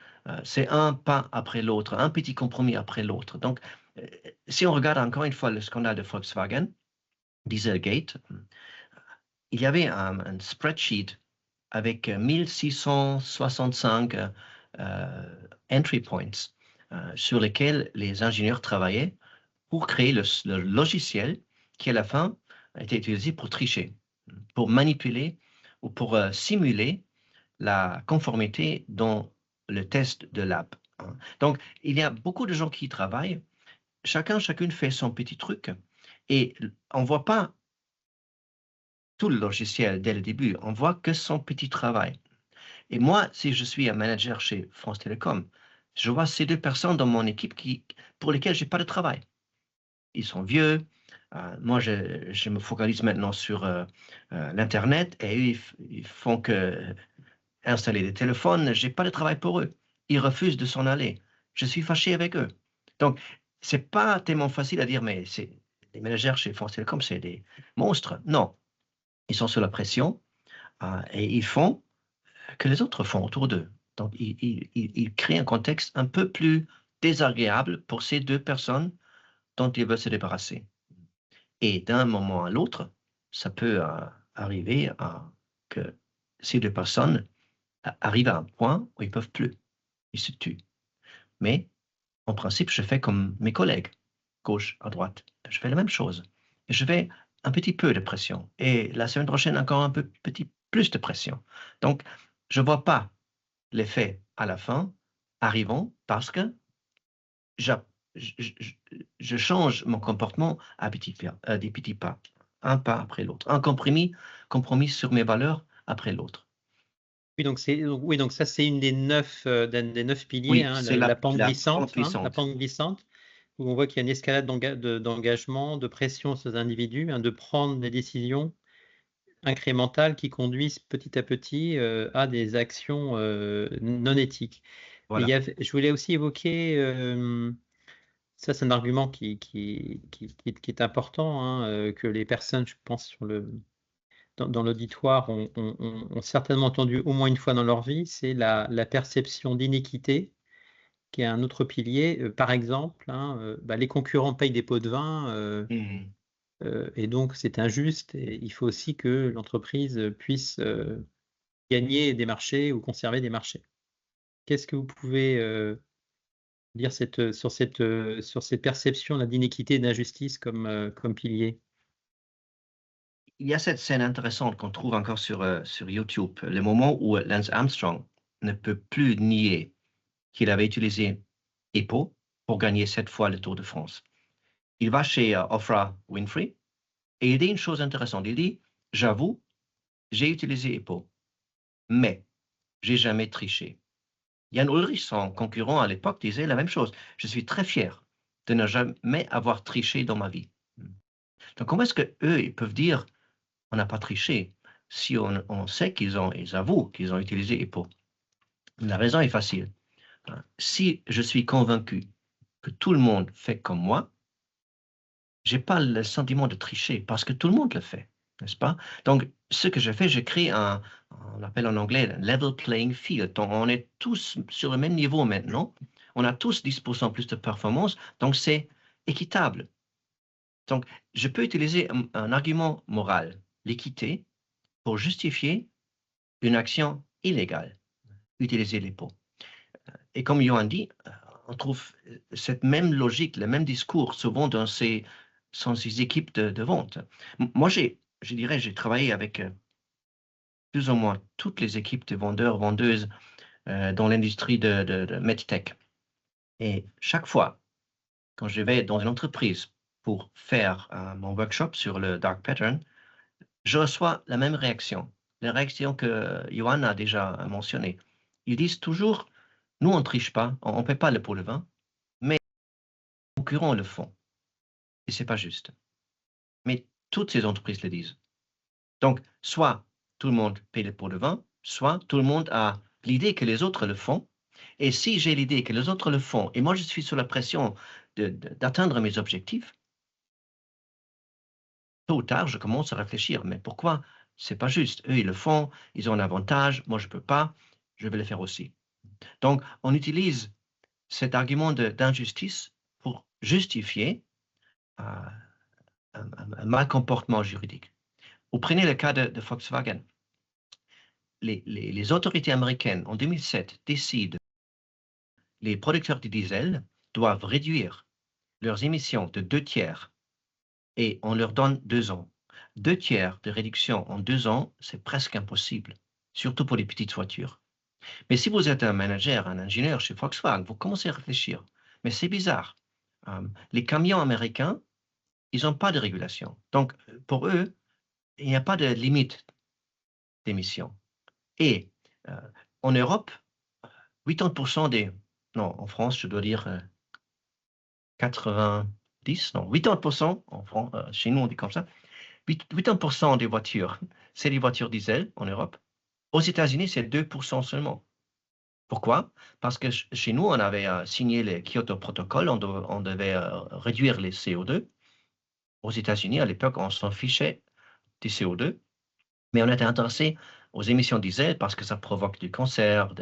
Speaker 2: C'est un pas après l'autre, un petit compromis après l'autre. Donc, si on regarde encore une fois le scandale de Volkswagen, Dieselgate, il y avait un spreadsheet avec 1665 entry points sur lesquels les ingénieurs travaillaient pour créer le logiciel qui, à la fin, a été utilisé pour tricher, pour manipuler ou pour simuler la conformité dans le test de l'app. Donc, il y a beaucoup de gens qui y travaillent. Chacune fait son petit truc et on ne voit pas tout le logiciel dès le début. On voit que son petit travail. Et moi, si je suis un manager chez France Télécom, je vois ces 2 personnes dans mon équipe pour lesquelles je n'ai pas de travail. Ils sont vieux. Moi, je me focalise maintenant sur l'Internet et eux, ils font que installer des téléphones. Je n'ai pas de travail pour eux. Ils refusent de s'en aller. Je suis fâché avec eux. Donc, c'est pas tellement facile à dire, mais les managers chez France Télécom, c'est des monstres. Non, ils sont sous la pression et ils font que les autres font autour d'eux. Donc, ils créent un contexte un peu plus désagréable pour ces 2 personnes dont ils veulent se débarrasser. Et d'un moment à l'autre, ça peut arriver que ces 2 personnes arrivent à un point où ils ne peuvent plus. Ils se tuent. Mais en principe, je fais comme mes collègues, gauche à droite. Je fais la même chose. Et je fais un petit peu de pression. Et la semaine prochaine, encore un petit plus de pression. Donc, je ne vois pas l'effet à la fin arrivant parce que je, je change mon comportement à des petits pas. un pas après l'autre, un compromis sur mes valeurs après l'autre.
Speaker 1: Oui, donc ça, c'est une des 9 piliers,
Speaker 2: Oui,
Speaker 1: hein,
Speaker 2: c'est
Speaker 1: la pente
Speaker 2: la pente
Speaker 1: glissante, hein, la
Speaker 2: glissante.
Speaker 1: pente glissante, où on voit qu'il y a une escalade d'engagement, de pression sur les individus, hein, de prendre des décisions incrémentales qui conduisent petit à petit à des actions non éthiques. Mais
Speaker 2: Voilà.
Speaker 1: je voulais aussi évoquer, ça c'est un argument qui est important, hein, que les personnes, je pense, dans l'auditoire ont certainement entendu au moins une fois dans leur vie, c'est la perception d'inéquité, qui est un autre pilier. Par exemple, hein, les concurrents payent des pots de vin,
Speaker 2: Mhm.
Speaker 1: et donc c'est injuste et il faut aussi que l'entreprise puisse gagner des marchés ou conserver des marchés. Qu'est-ce que vous pouvez dire sur cette perception là, d'inéquité et d'injustice comme pilier?
Speaker 2: Il y a cette scène intéressante qu'on trouve encore sur YouTube, le moment où Lance Armstrong ne peut plus nier qu'il avait utilisé EPO pour gagner 7 fois le Tour de France. Il va chez Oprah Winfrey et il dit une chose intéressante. Il dit, j'avoue, j'ai utilisé EPO, mais j'ai jamais triché. Jan Ullrich, son concurrent à l'époque, disait la même chose. Je suis très fier de ne jamais avoir triché dans ma vie. Donc, comment est-ce qu'eux, ils peuvent dire on n'a pas triché si on sait ils avouent qu'ils ont utilisé EPO? La raison est facile. Si je suis convaincu que tout le monde fait comme moi, j'ai pas le sentiment de tricher parce que tout le monde le fait, n'est-ce pas? Donc, ce que je fais, je crée on appelle en anglais un level playing field. Donc, on est tous sur le même niveau maintenant. On a tous 10% plus de performance, donc c'est équitable. Donc, je peux utiliser un argument moral, l'équité, pour justifier une action illégale, utiliser les pots. Et comme Johan dit, on trouve cette même logique, le même discours souvent dans ces équipes de vente. Moi, je dirais, j'ai travaillé avec plus ou moins toutes les équipes de vendeurs, vendeuses dans l'industrie de MedTech. Et chaque fois, quand je vais dans une entreprise pour faire mon workshop sur le dark pattern, je reçois la même réaction, la réaction que Johan a déjà mentionnée. Ils disent toujours, nous, on ne triche pas, on ne paie pas le pot de vin, mais les concurrents le font. Et ce n'est pas juste. Mais toutes ces entreprises le disent. Donc, soit tout le monde paie le pot de vin, soit tout le monde a l'idée que les autres le font. Et si j'ai l'idée que les autres le font, et moi je suis sous la pression d'atteindre mes objectifs, tôt ou tard, je commence à réfléchir. Mais pourquoi c'est pas juste? Eux, ils le font, ils ont un avantage, moi je ne peux pas, je vais le faire aussi. Donc, on utilise cet argument d'injustice pour justifier un mal comportement juridique. Vous prenez le cas de Volkswagen. Les autorités américaines, en 2007, décident que les producteurs de diesel doivent réduire leurs émissions de 2 tiers et on leur donne 2 ans. 2 tiers de réduction en 2 ans, c'est presque impossible, surtout pour les petites voitures. Mais si vous êtes un manager, un ingénieur chez Volkswagen, vous commencez à réfléchir. Mais c'est bizarre. Les camions américains, ils n'ont pas de régulation. Donc, pour eux, il n'y a pas de limite d'émissions. Et en Europe, 80% non, en France, je dois dire 90, non, 80% en France, chez nous on dit comme ça, 80% des voitures, c'est des voitures diesel en Europe. Aux États-Unis, c'est 2% seulement. Pourquoi? Parce que chez nous, on avait signé le Kyoto Protocol, on devait réduire les CO2. Aux États-Unis, à l'époque, on s'en fichait du CO2, mais on était intéressé aux émissions diesel parce que ça provoque du cancer,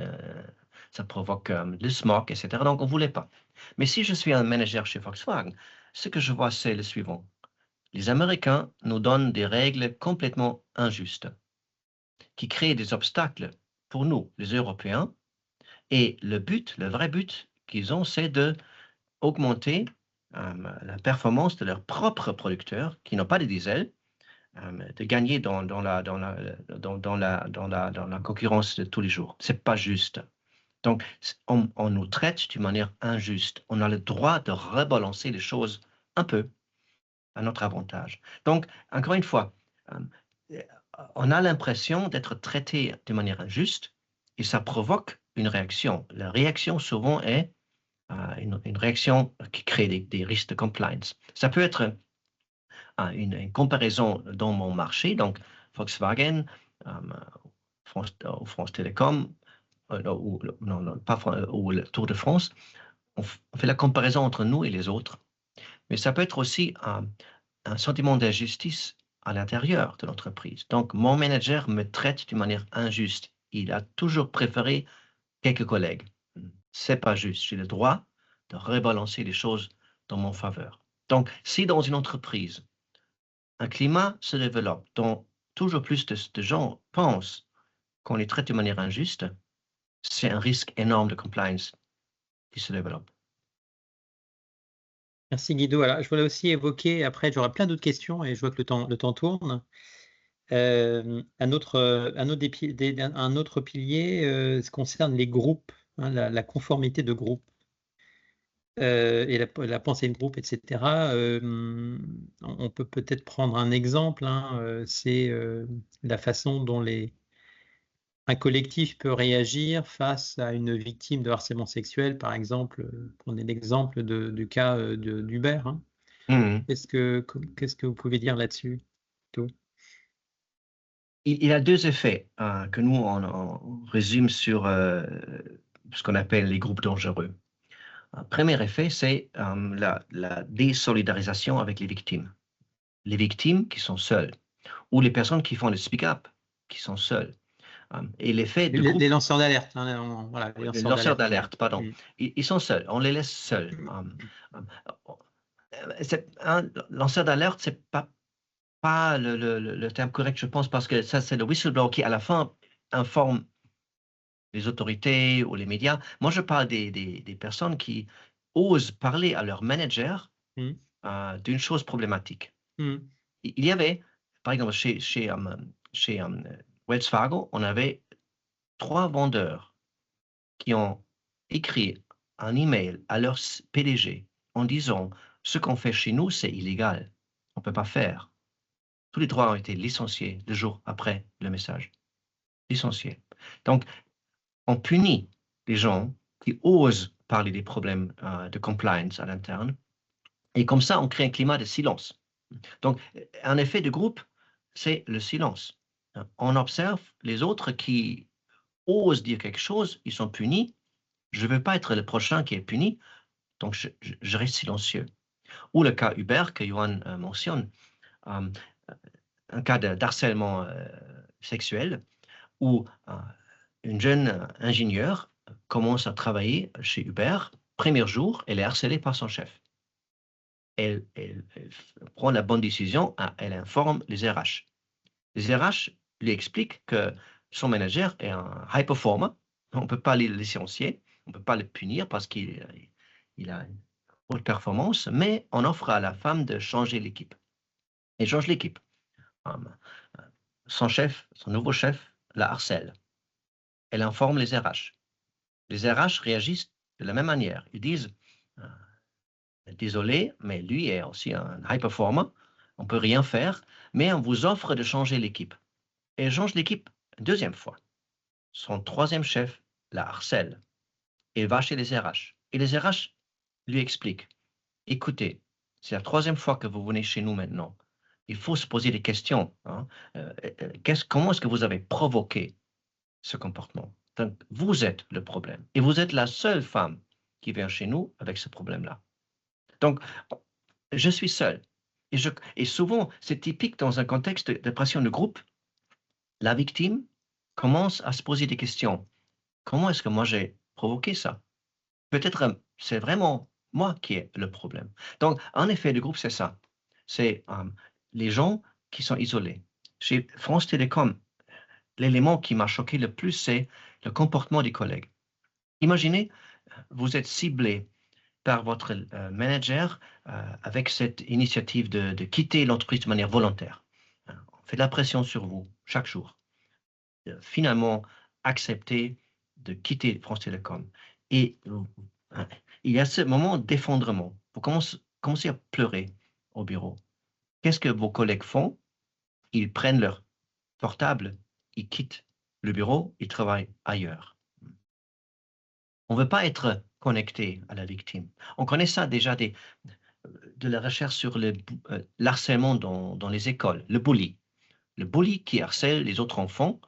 Speaker 2: ça provoque le smog, etc. Donc, on ne voulait pas. Mais si je suis un manager chez Volkswagen, ce que je vois, c'est le suivant. Les Américains nous donnent des règles complètement injustes qui créent des obstacles pour nous, les Européens. Et le vrai but qu'ils ont, c'est d'augmenter la performance de leurs propres producteurs qui n'ont pas de diesel, de gagner dans la concurrence de tous les jours. C'est pas juste. Donc, on nous traite d'une manière injuste. On a le droit de rebalancer les choses un peu. à notre avantage. Donc, encore une fois, on a l'impression d'être traité de manière injuste et ça provoque une réaction. La réaction souvent est une réaction qui crée des risques de compliance. Ça peut être une comparaison dans mon marché, donc Volkswagen, France Télécom, non, pas ou le Tour de France, on fait la comparaison entre nous et les autres. Mais ça peut être aussi un sentiment d'injustice à l'intérieur de l'entreprise. Donc, mon manager me traite d'une manière injuste. Il a toujours préféré quelques collègues. C'est pas juste. J'ai le droit de rebalancer les choses dans mon faveur. Donc, si dans une entreprise, un climat se développe dont toujours plus de gens pensent qu'on les traite de manière injuste, c'est un risque énorme de compliance qui se développe.
Speaker 1: Merci Guido. Alors, je voulais aussi évoquer, après j'aurai plein d'autres questions et je vois que le temps tourne. Un autre pilier ce concerne les groupes, hein, la conformité de groupe et la pensée de groupe, etc. On peut peut-être prendre un exemple, hein, c'est la façon dont un collectif peut réagir face à une victime de harcèlement sexuel, par exemple. Prenez l'exemple du cas d'Hubert. Hein.
Speaker 2: Mhm.
Speaker 1: Qu'est-ce que vous pouvez dire là-dessus, Théo ?
Speaker 2: Il y a deux effets que nous, on résume sur ce qu'on appelle les groupes dangereux. Un premier effet, c'est la désolidarisation avec les victimes. Les victimes qui sont seules, ou les personnes qui font le speak-up, qui sont seules. Et l'effet de groupe...
Speaker 1: Les lanceurs d'alerte, hein, voilà,
Speaker 2: les lanceurs d'alerte, pardon.
Speaker 1: Mm.
Speaker 2: Ils sont seuls, on les laisse seuls. Un lanceur d'alerte, c'est pas le terme correct, je pense, parce que ça, c'est le whistleblower qui, à la fin, informe les autorités ou les médias. Moi, je parle des personnes qui osent parler à leur manager d'une chose problématique. Il y avait, par exemple, chez Wells Fargo, on avait 3 vendeurs qui ont écrit un email à leur PDG en disant « Ce qu'on fait chez nous, c'est illégal. On ne peut pas faire. » Tous les 3 ont été licenciés 2 jours après le message. Licenciés. Donc, on punit les gens qui osent parler des problèmes de compliance à l'interne. Et comme ça, on crée un climat de silence. Donc, un effet de groupe, c'est le silence. On observe les autres qui osent dire quelque chose, ils sont punis. Je ne veux pas être le prochain qui est puni, donc je reste silencieux. Ou le cas Uber que Johan mentionne, un cas d'harcèlement sexuel où une jeune ingénieure commence à travailler chez Uber. Premier jour, elle est harcelée par son chef. Elle prend la bonne décision, elle informe les RH. Les RH lui expliquent que son manager est un high performer, on ne peut pas le licencier, on ne peut pas le punir parce qu'il a une haute performance, mais on offre à la femme de changer l'équipe. Elle change l'équipe. Son nouveau chef, la harcèle. Elle informe les RH. Les RH réagissent de la même manière. Ils disent désolé, mais lui est aussi un high performer, on ne peut rien faire, mais on vous offre de changer l'équipe. Et elle change l'équipe une deuxième fois. Son troisième chef la harcèle. Il va chez les RH. Et les RH lui expliquent, écoutez, c'est la troisième fois que vous venez chez nous maintenant. Il faut se poser des questions. Hein. Comment est-ce que vous avez provoqué ce comportement? Donc, vous êtes le problème. Et vous êtes la seule femme qui vient chez nous avec ce problème-là. Donc, je suis seul. Et souvent, c'est typique dans un contexte de pression de groupe. La victime commence à se poser des questions. Comment est-ce que moi j'ai provoqué ça? Peut-être c'est vraiment moi qui ai le problème. Donc, en effet, le groupe, c'est ça. C'est les gens qui sont isolés. Chez France Télécom, l'élément qui m'a choqué le plus, c'est le comportement des collègues. Imaginez, vous êtes ciblé par votre manager avec cette initiative de quitter l'entreprise de manière volontaire. On fait de la pression sur vous chaque jour. Finalement, accepter de quitter France Télécom. Et il y a ce moment d'effondrement. Vous commencez à pleurer au bureau. qu'est-ce que vos collègues font? Ils prennent leur portable, ils quittent le bureau, ils travaillent ailleurs. On ne veut pas être connecté à la victime. On connaît ça déjà de la recherche sur l'harcèlement dans les écoles, le bully. Le bully qui harcèle les autres enfants.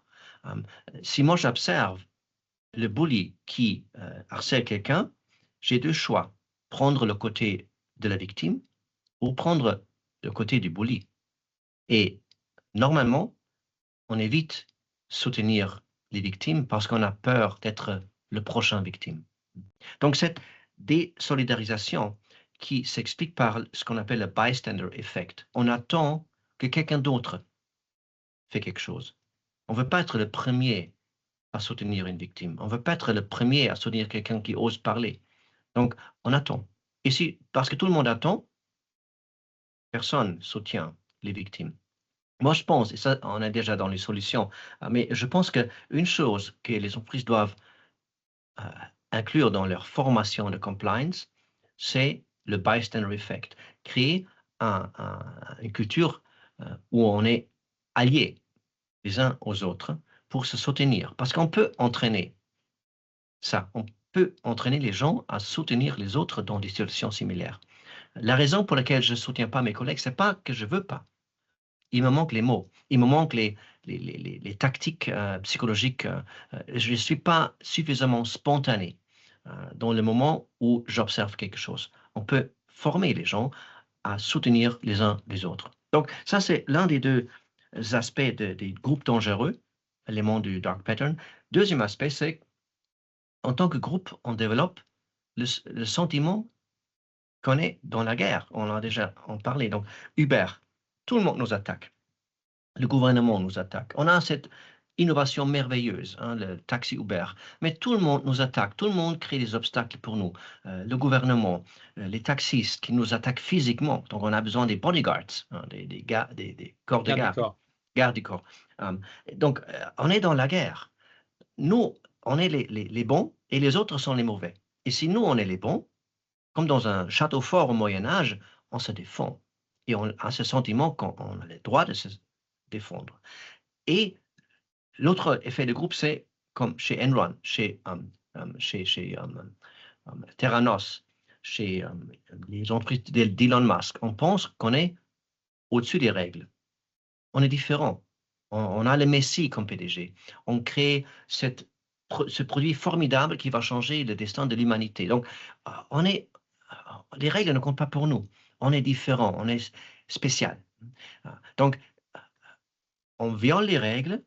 Speaker 2: Si moi j'observe le bully qui harcèle quelqu'un, j'ai deux choix. Prendre le côté de la victime ou prendre le côté du bully. Et normalement, on évite soutenir les victimes parce qu'on a peur d'être le prochain victime. Donc, cette désolidarisation qui s'explique par ce qu'on appelle le bystander effect. On attend que quelqu'un d'autre fait quelque chose. On ne veut pas être le premier à soutenir une victime. On ne veut pas être le premier à soutenir quelqu'un qui ose parler. Donc, on attend. Et parce que tout le monde attend, personne ne soutient les victimes. Moi, je pense, et ça, on est déjà dans les solutions, mais je pense qu'une chose que les entreprises doivent inclure dans leur formation de compliance, c'est le bystander effect. Créer une culture où on est alliés les uns aux autres pour se soutenir. Parce qu'on peut entraîner ça. On peut entraîner les gens à soutenir les autres dans des situations similaires. La raison pour laquelle je ne soutiens pas mes collègues, ce n'est pas que je ne veux pas. Il me manque les mots, il me manque les tactiques psychologiques. Je ne suis pas suffisamment spontané dans le moment où j'observe quelque chose. On peut former les gens à soutenir les uns les autres. Donc, ça, c'est l'un des deux aspects des groupes dangereux, éléments du dark pattern. Deuxième aspect, c'est en tant que groupe, on développe le sentiment qu'on est dans la guerre. On en a déjà parlé. Donc, Uber, tout le monde nous attaque. Le gouvernement nous attaque. On a cette innovation merveilleuse, le taxi Uber. Mais tout le monde nous attaque. Tout le monde crée des obstacles pour nous. Le gouvernement, les taxistes qui nous attaquent physiquement. Donc, on a besoin des bodyguards, des corps de garde. Garde du corps. Donc, on est dans la guerre. Nous, on est les bons et les autres sont les mauvais. Et si nous, on est les bons, comme dans un château fort au Moyen-Âge, on se défend. Et on a ce sentiment qu'on a le droit de se défendre. Et l'autre effet de groupe, c'est comme chez Enron, chez Theranos, chez les entreprises d'Elon Musk. On pense qu'on est au-dessus des règles. On est différent. On a le Messie comme PDG. On crée ce produit formidable qui va changer le destin de l'humanité. Donc, les règles ne comptent pas pour nous. On est différent, on est spécial. Donc, on viole les règles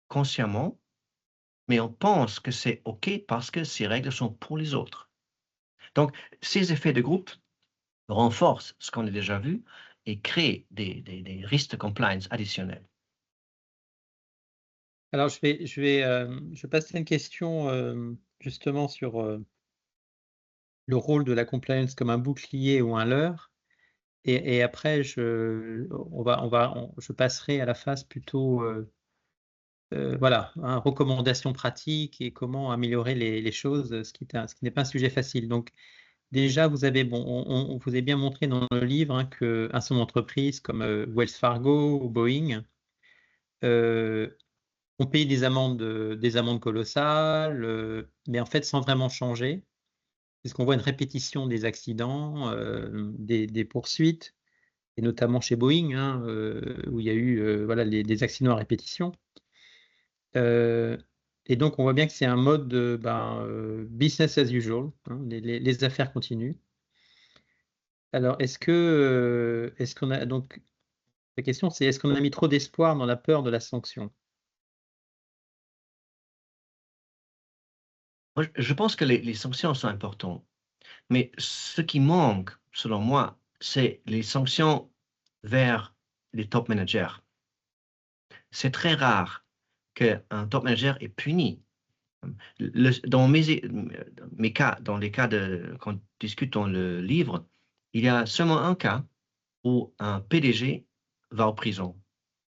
Speaker 2: consciemment, mais on pense que c'est OK parce que ces règles sont pour les autres. Donc, ces effets de groupe renforcent ce qu'on a déjà vu et créent des risques de compliance additionnels.
Speaker 1: Alors, je vais passer une question justement sur le rôle de la compliance comme un bouclier ou un leurre. Et après, je passerai à la phase plutôt voilà, recommandations pratiques et comment améliorer les choses, ce qui n'est pas un sujet facile. Donc, déjà, vous avez on vous a bien montré dans le livre qu'un certain nombre d'entreprises comme Wells Fargo ou Boeing ont payé des amendes colossales, mais en fait sans vraiment changer. Puisqu'on voit une répétition des accidents, des poursuites, et notamment chez Boeing, où il y a eu voilà, des accidents à répétition. Et donc, on voit bien que c'est un mode de business as usual, les affaires continuent. Alors, est-ce qu'on a donc la question, c'est est-ce qu'on a mis trop d'espoir dans la peur de la sanction?
Speaker 2: Moi, je pense que les sanctions sont importantes, mais ce qui manque, selon moi, c'est les sanctions vers les top managers. C'est très rare qu'un top manager est puni. Dans mes cas, dans les cas qu'on discute dans le livre, il y a seulement un cas où un PDG va en prison.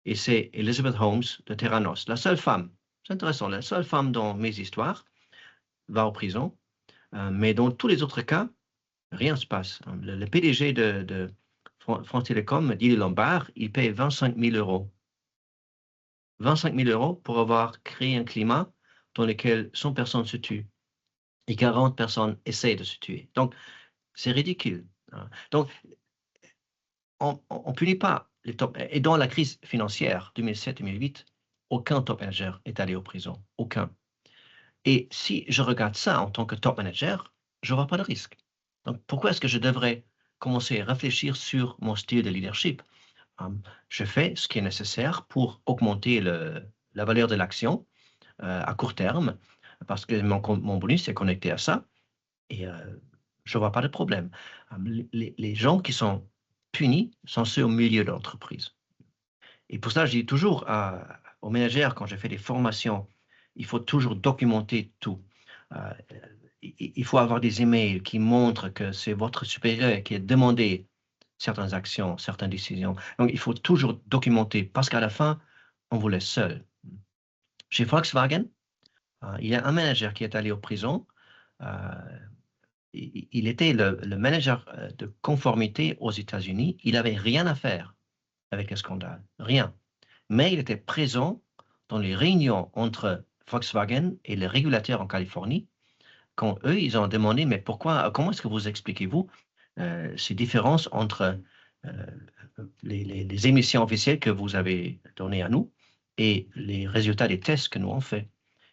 Speaker 2: Et c'est Elizabeth Holmes de Theranos, la seule femme. C'est intéressant, la seule femme dans mes histoires va en prison. Mais dans tous les autres cas, rien ne se passe. Le PDG de France Télécom, dit Lombard, il paye 25 000 euros. 25 000 euros pour avoir créé un climat dans lequel 100 personnes se tuent et 40 personnes essaient de se tuer. Donc, c'est ridicule. Donc, on ne punit pas les top. Et dans la crise financière 2007-2008, aucun top manager est allé en prison. Aucun. Et si je regarde ça en tant que top manager, je ne vois pas de risque. Donc, pourquoi est-ce que je devrais commencer à réfléchir sur mon style de leadership? Je fais ce qui est nécessaire pour augmenter la valeur de l'action à court terme, parce que mon bonus est connecté à ça, et je ne vois pas de problème. Les gens qui sont punis sont ceux au milieu de l'entreprise. Et pour ça, je dis toujours aux managers, quand je fais des formations, il faut toujours documenter tout. Il faut avoir des emails qui montrent que c'est votre supérieur qui a demandé certaines actions, certaines décisions. Donc, il faut toujours documenter parce qu'à la fin, on vous laisse seul. Chez Volkswagen, il y a un manager qui est allé en prison. Il était le manager de conformité aux États-Unis. Il n'avait rien à faire avec le scandale, rien. Mais il était présent dans les réunions entre Volkswagen et les régulateurs en Californie, quand eux, ils ont demandé, mais pourquoi, comment est-ce que vous expliquez-vous ces différences entre les émissions officielles que vous avez données à nous et les résultats des tests que nous avons fait?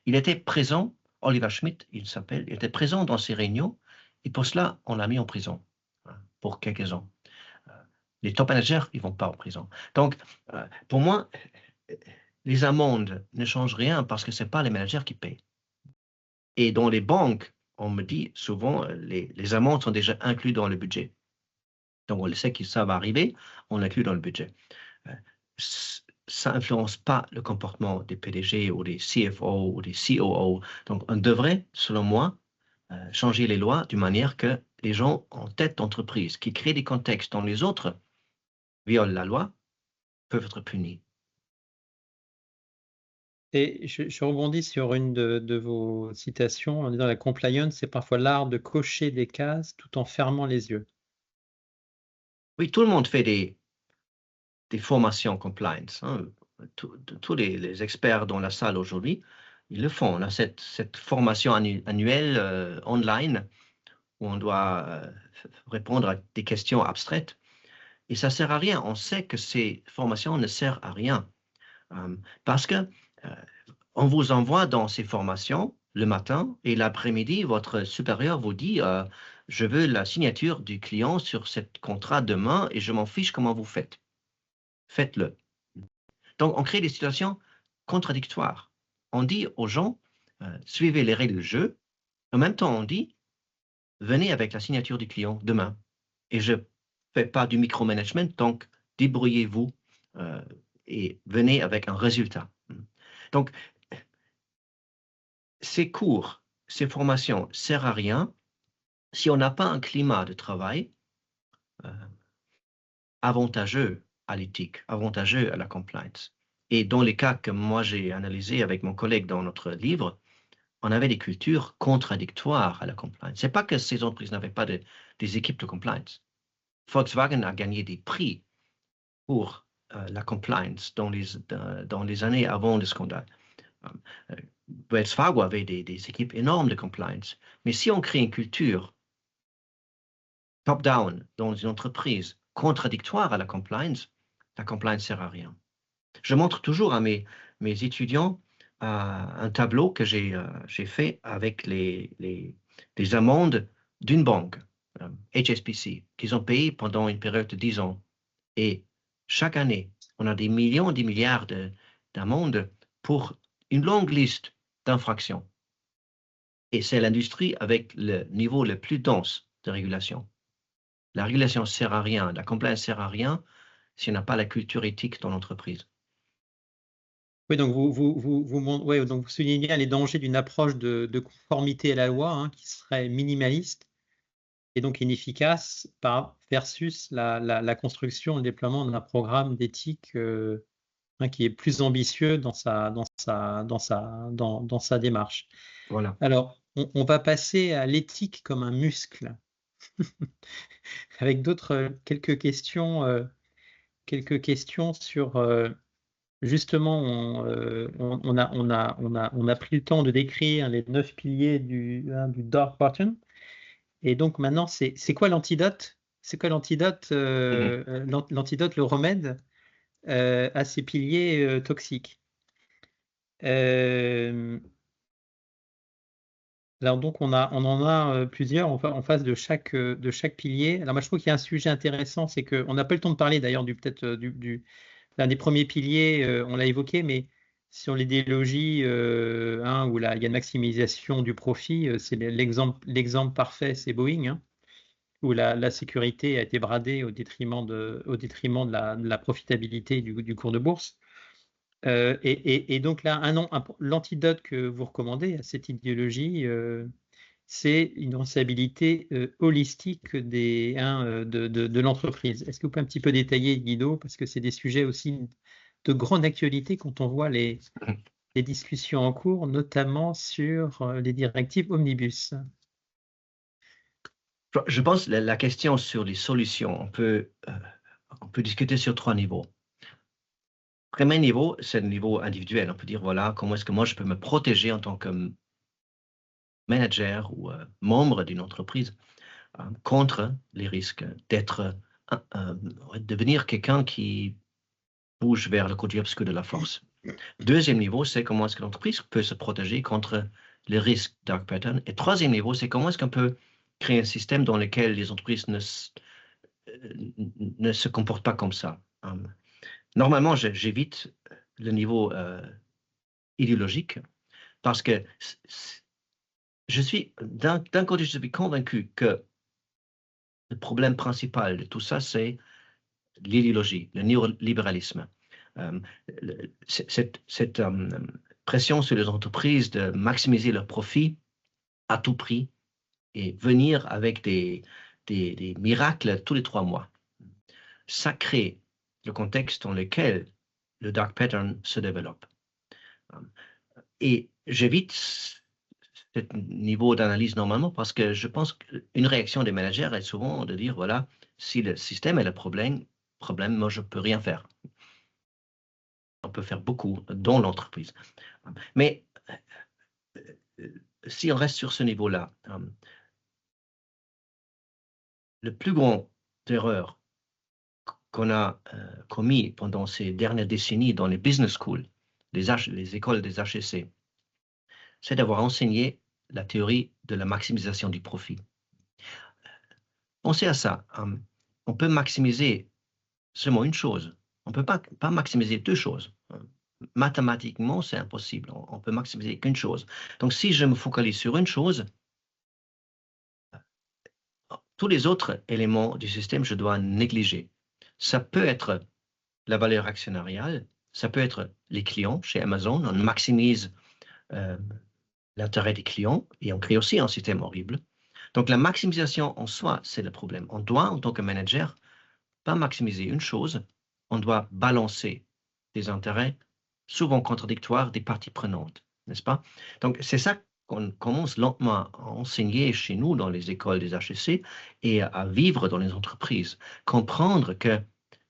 Speaker 2: Il était présent, Oliver Schmidt, il s'appelle, il était présent dans ces réunions, et pour cela, on l'a mis en prison pour quelques ans. Les top managers, ils ne vont pas en prison. Donc, pour moi, les amendes ne changent rien parce que ce n'est pas les managers qui payent. Et dans les banques, on me dit souvent, les amendes sont déjà incluses dans le budget. Donc, on le sait que ça va arriver, on l'inclut dans le budget. Ça n'influence pas le comportement des PDG ou des CFO ou des COO. Donc, on devrait, selon moi, changer les lois d'une manière que les gens en tête d'entreprise qui créent des contextes dont les autres violent la loi peuvent être punis.
Speaker 1: Et je rebondis sur une de vos citations en disant la compliance, c'est parfois l'art de cocher des cases tout en fermant les yeux.
Speaker 2: Oui, tout le monde fait des formations compliance. Hein. Tous les experts dans la salle aujourd'hui, ils le font. On a cette formation annuelle online où on doit répondre à des questions abstraites. Et ça ne sert à rien. On sait que ces formations ne servent à rien. Parce que on vous envoie dans ces formations le matin et l'après-midi, votre supérieur vous dit je veux la signature du client sur ce contrat demain et je m'en fiche comment vous faites. Faites-le. Donc, on crée des situations contradictoires. On dit aux gens suivez les règles du jeu. En même temps, on dit venez avec la signature du client demain. Et je ne fais pas du micromanagement, donc débrouillez-vous et venez avec un résultat. Donc, ces cours, ces formations ne servent à rien si on n'a pas un climat de travail avantageux à l'éthique, avantageux à la compliance. Et dans les cas que moi j'ai analysés avec mon collègue dans notre livre, on avait des cultures contradictoires à la compliance. Ce n'est pas que ces entreprises n'avaient pas des équipes de compliance. Volkswagen a gagné des prix pour la compliance dans les années avant le scandale. Wells Fargo avait des équipes énormes de compliance. Mais si on crée une culture top-down dans une entreprise contradictoire à la compliance ne sert à rien. Je montre toujours à mes étudiants un tableau que j'ai fait avec les amendes d'une banque, HSBC, qu'ils ont payé pendant une période de 10 ans. Et chaque année, on a des millions, des milliards d'amendes pour une longue liste d'infractions. Et c'est l'industrie avec le niveau le plus dense de régulation. La régulation ne sert à rien, la compliance ne sert à rien si on n'a pas la culture éthique dans l'entreprise.
Speaker 1: Oui, donc vous soulignez bien les dangers d'une approche de conformité à la loi hein, qui serait minimaliste et donc inefficace versus la construction, le déploiement d'un programme d'éthique qui est plus ambitieux dans sa démarche.
Speaker 2: Voilà.
Speaker 1: Alors, on va passer à l'éthique comme un muscle. avec d'autres quelques questions sur justement on a pris le temps de décrire les 9 piliers du Dark Pattern. Et donc maintenant, c'est quoi l'antidote? C'est quoi l'antidote,
Speaker 2: Mhm.
Speaker 1: l'antidote, le remède à ces piliers toxiques? Euh, alors donc on en a plusieurs en face de chaque pilier. Alors moi je trouve qu'il y a un sujet intéressant, c'est qu'on n'a pas le temps de parler d'ailleurs peut-être l'un des premiers piliers, on l'a évoqué, mais sur l'idéologie où là, il y a une maximisation du profit, c'est l'exemple parfait, c'est Boeing, hein, où la sécurité a été bradée au détriment de la profitabilité du cours de bourse. Et donc là, l'antidote que vous recommandez à cette idéologie, c'est une responsabilité holistique de l'entreprise. Est-ce que vous pouvez un petit peu détailler, Guido, parce que c'est des sujets aussi de grande actualité quand on voit les discussions en cours, notamment sur les directives Omnibus.
Speaker 2: Je pense que la question sur les solutions, on peut discuter sur 3 niveaux. Premier niveau, c'est le niveau individuel. On peut dire, voilà, comment est-ce que moi je peux me protéger en tant que manager ou membre d'une entreprise contre les risques devenir quelqu'un qui bouge vers le côté obscur de la force. Deuxième niveau, c'est comment est-ce que l'entreprise peut se protéger contre les risques dark pattern. Et troisième niveau, c'est comment est-ce qu'on peut créer un système dans lequel les entreprises ne se comportent pas comme ça. Normalement, j'évite le niveau idéologique parce que d'un côté, je suis convaincu que le problème principal de tout ça, c'est l'idéologie, le néolibéralisme. Euh, cette pression sur les entreprises de maximiser leurs profits à tout prix et venir avec des miracles tous les 3 mois. Ça crée le contexte dans lequel le dark pattern se développe. Et j'évite ce niveau d'analyse normalement parce que je pense qu'une réaction des managers est souvent de dire, voilà, si le système est le problème, moi, je ne peux rien faire. On peut faire beaucoup dans l'entreprise. Mais si on reste sur ce niveau-là, le plus grand erreur qu'on a commis pendant ces dernières décennies dans les business schools, les écoles des HEC, c'est d'avoir enseigné la théorie de la maximisation du profit. Pensez à ça. On peut maximiser seulement une chose. On ne peut pas maximiser 2 choses. Mathématiquement, c'est impossible. On peut maximiser qu'une chose. Donc, si je me focalise sur une chose, tous les autres éléments du système, je dois négliger. Ça peut être la valeur actionnariale, ça peut être les clients chez Amazon. On maximise l'intérêt des clients et on crée aussi un système horrible. Donc, la maximisation en soi, c'est le problème. On doit, en tant que manager, pas maximiser une chose, on doit balancer des intérêts souvent contradictoires des parties prenantes, n'est-ce pas? Donc, c'est ça qu'on commence lentement à enseigner chez nous dans les écoles des HEC et à vivre dans les entreprises. Comprendre que,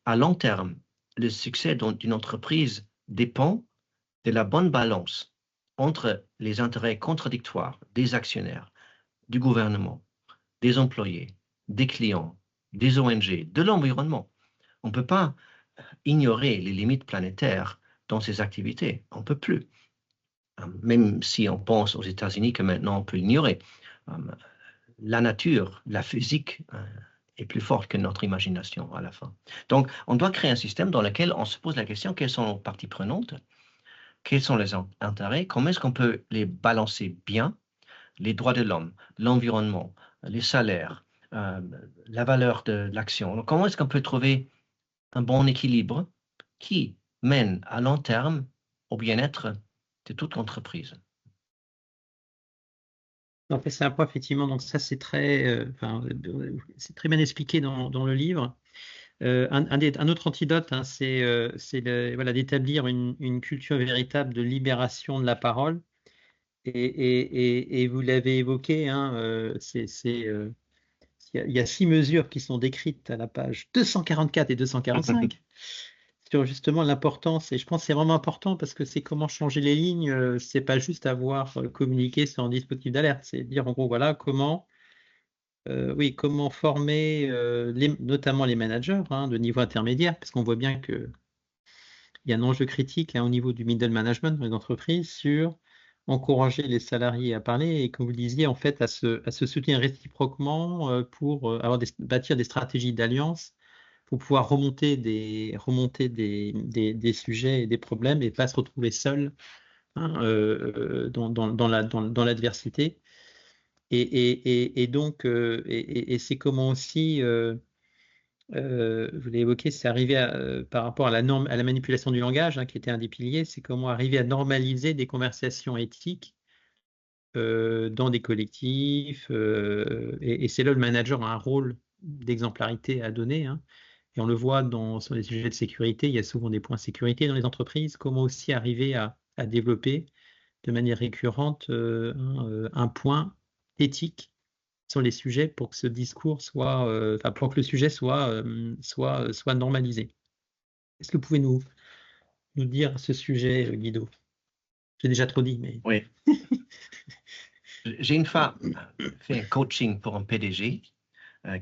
Speaker 2: à long terme, le succès d'une entreprise dépend de la bonne balance entre les intérêts contradictoires des actionnaires, du gouvernement, des employés, des clients, des ONG, de l'environnement. On ne peut pas ignorer les limites planétaires dans ces activités. On ne peut plus. Même si on pense aux États-Unis que maintenant on peut l'ignorer. La nature, la physique est plus forte que notre imagination à la fin. Donc, on doit créer un système dans lequel on se pose la question, quelles sont les parties prenantes, quels sont les intérêts, comment est-ce qu'on peut les balancer bien, les droits de l'homme, l'environnement, les salaires, la valeur de l'action. Donc, comment est-ce qu'on peut trouver un bon équilibre qui mène à long terme au bien-être de toute l'entreprise?
Speaker 1: En fait, c'est un point, effectivement, donc ça, c'est très bien expliqué dans le livre. Un autre antidote, hein, voilà, d'établir une culture véritable de libération de la parole. Et vous l'avez évoqué, hein, il y a 6 mesures qui sont décrites à la page 244 et 245 sur justement l'importance, et je pense que c'est vraiment important parce que c'est comment changer les lignes, c'est pas juste avoir communiqué sur un dispositif d'alerte, c'est dire en gros, voilà, comment former notamment les managers de niveau intermédiaire, parce qu'on voit bien qu'il y a un enjeu critique au niveau du middle management dans les entreprises sur encourager les salariés à parler et, comme vous le disiez, en fait, à se soutenir réciproquement pour bâtir des stratégies d'alliance pour pouvoir remonter des sujets et des problèmes et pas se retrouver seul dans l'adversité. Et donc, c'est comment aussi, je l'ai évoqué, c'est arriver par rapport à la manipulation du langage, qui était un des piliers, c'est comment arriver à normaliser des conversations éthiques dans des collectifs, et c'est là le manager a un rôle d'exemplarité à donner, et on le voit sur les sujets de sécurité, il y a souvent des points sécurité dans les entreprises, comment aussi arriver à développer de manière récurrente un point éthique sur les sujets pour que ce discours pour que le sujet soit normalisé. Est-ce que vous pouvez nous dire à ce sujet, Guido? J'ai déjà trop dit, mais...
Speaker 2: Oui. J'ai une fois fait un coaching pour un PDG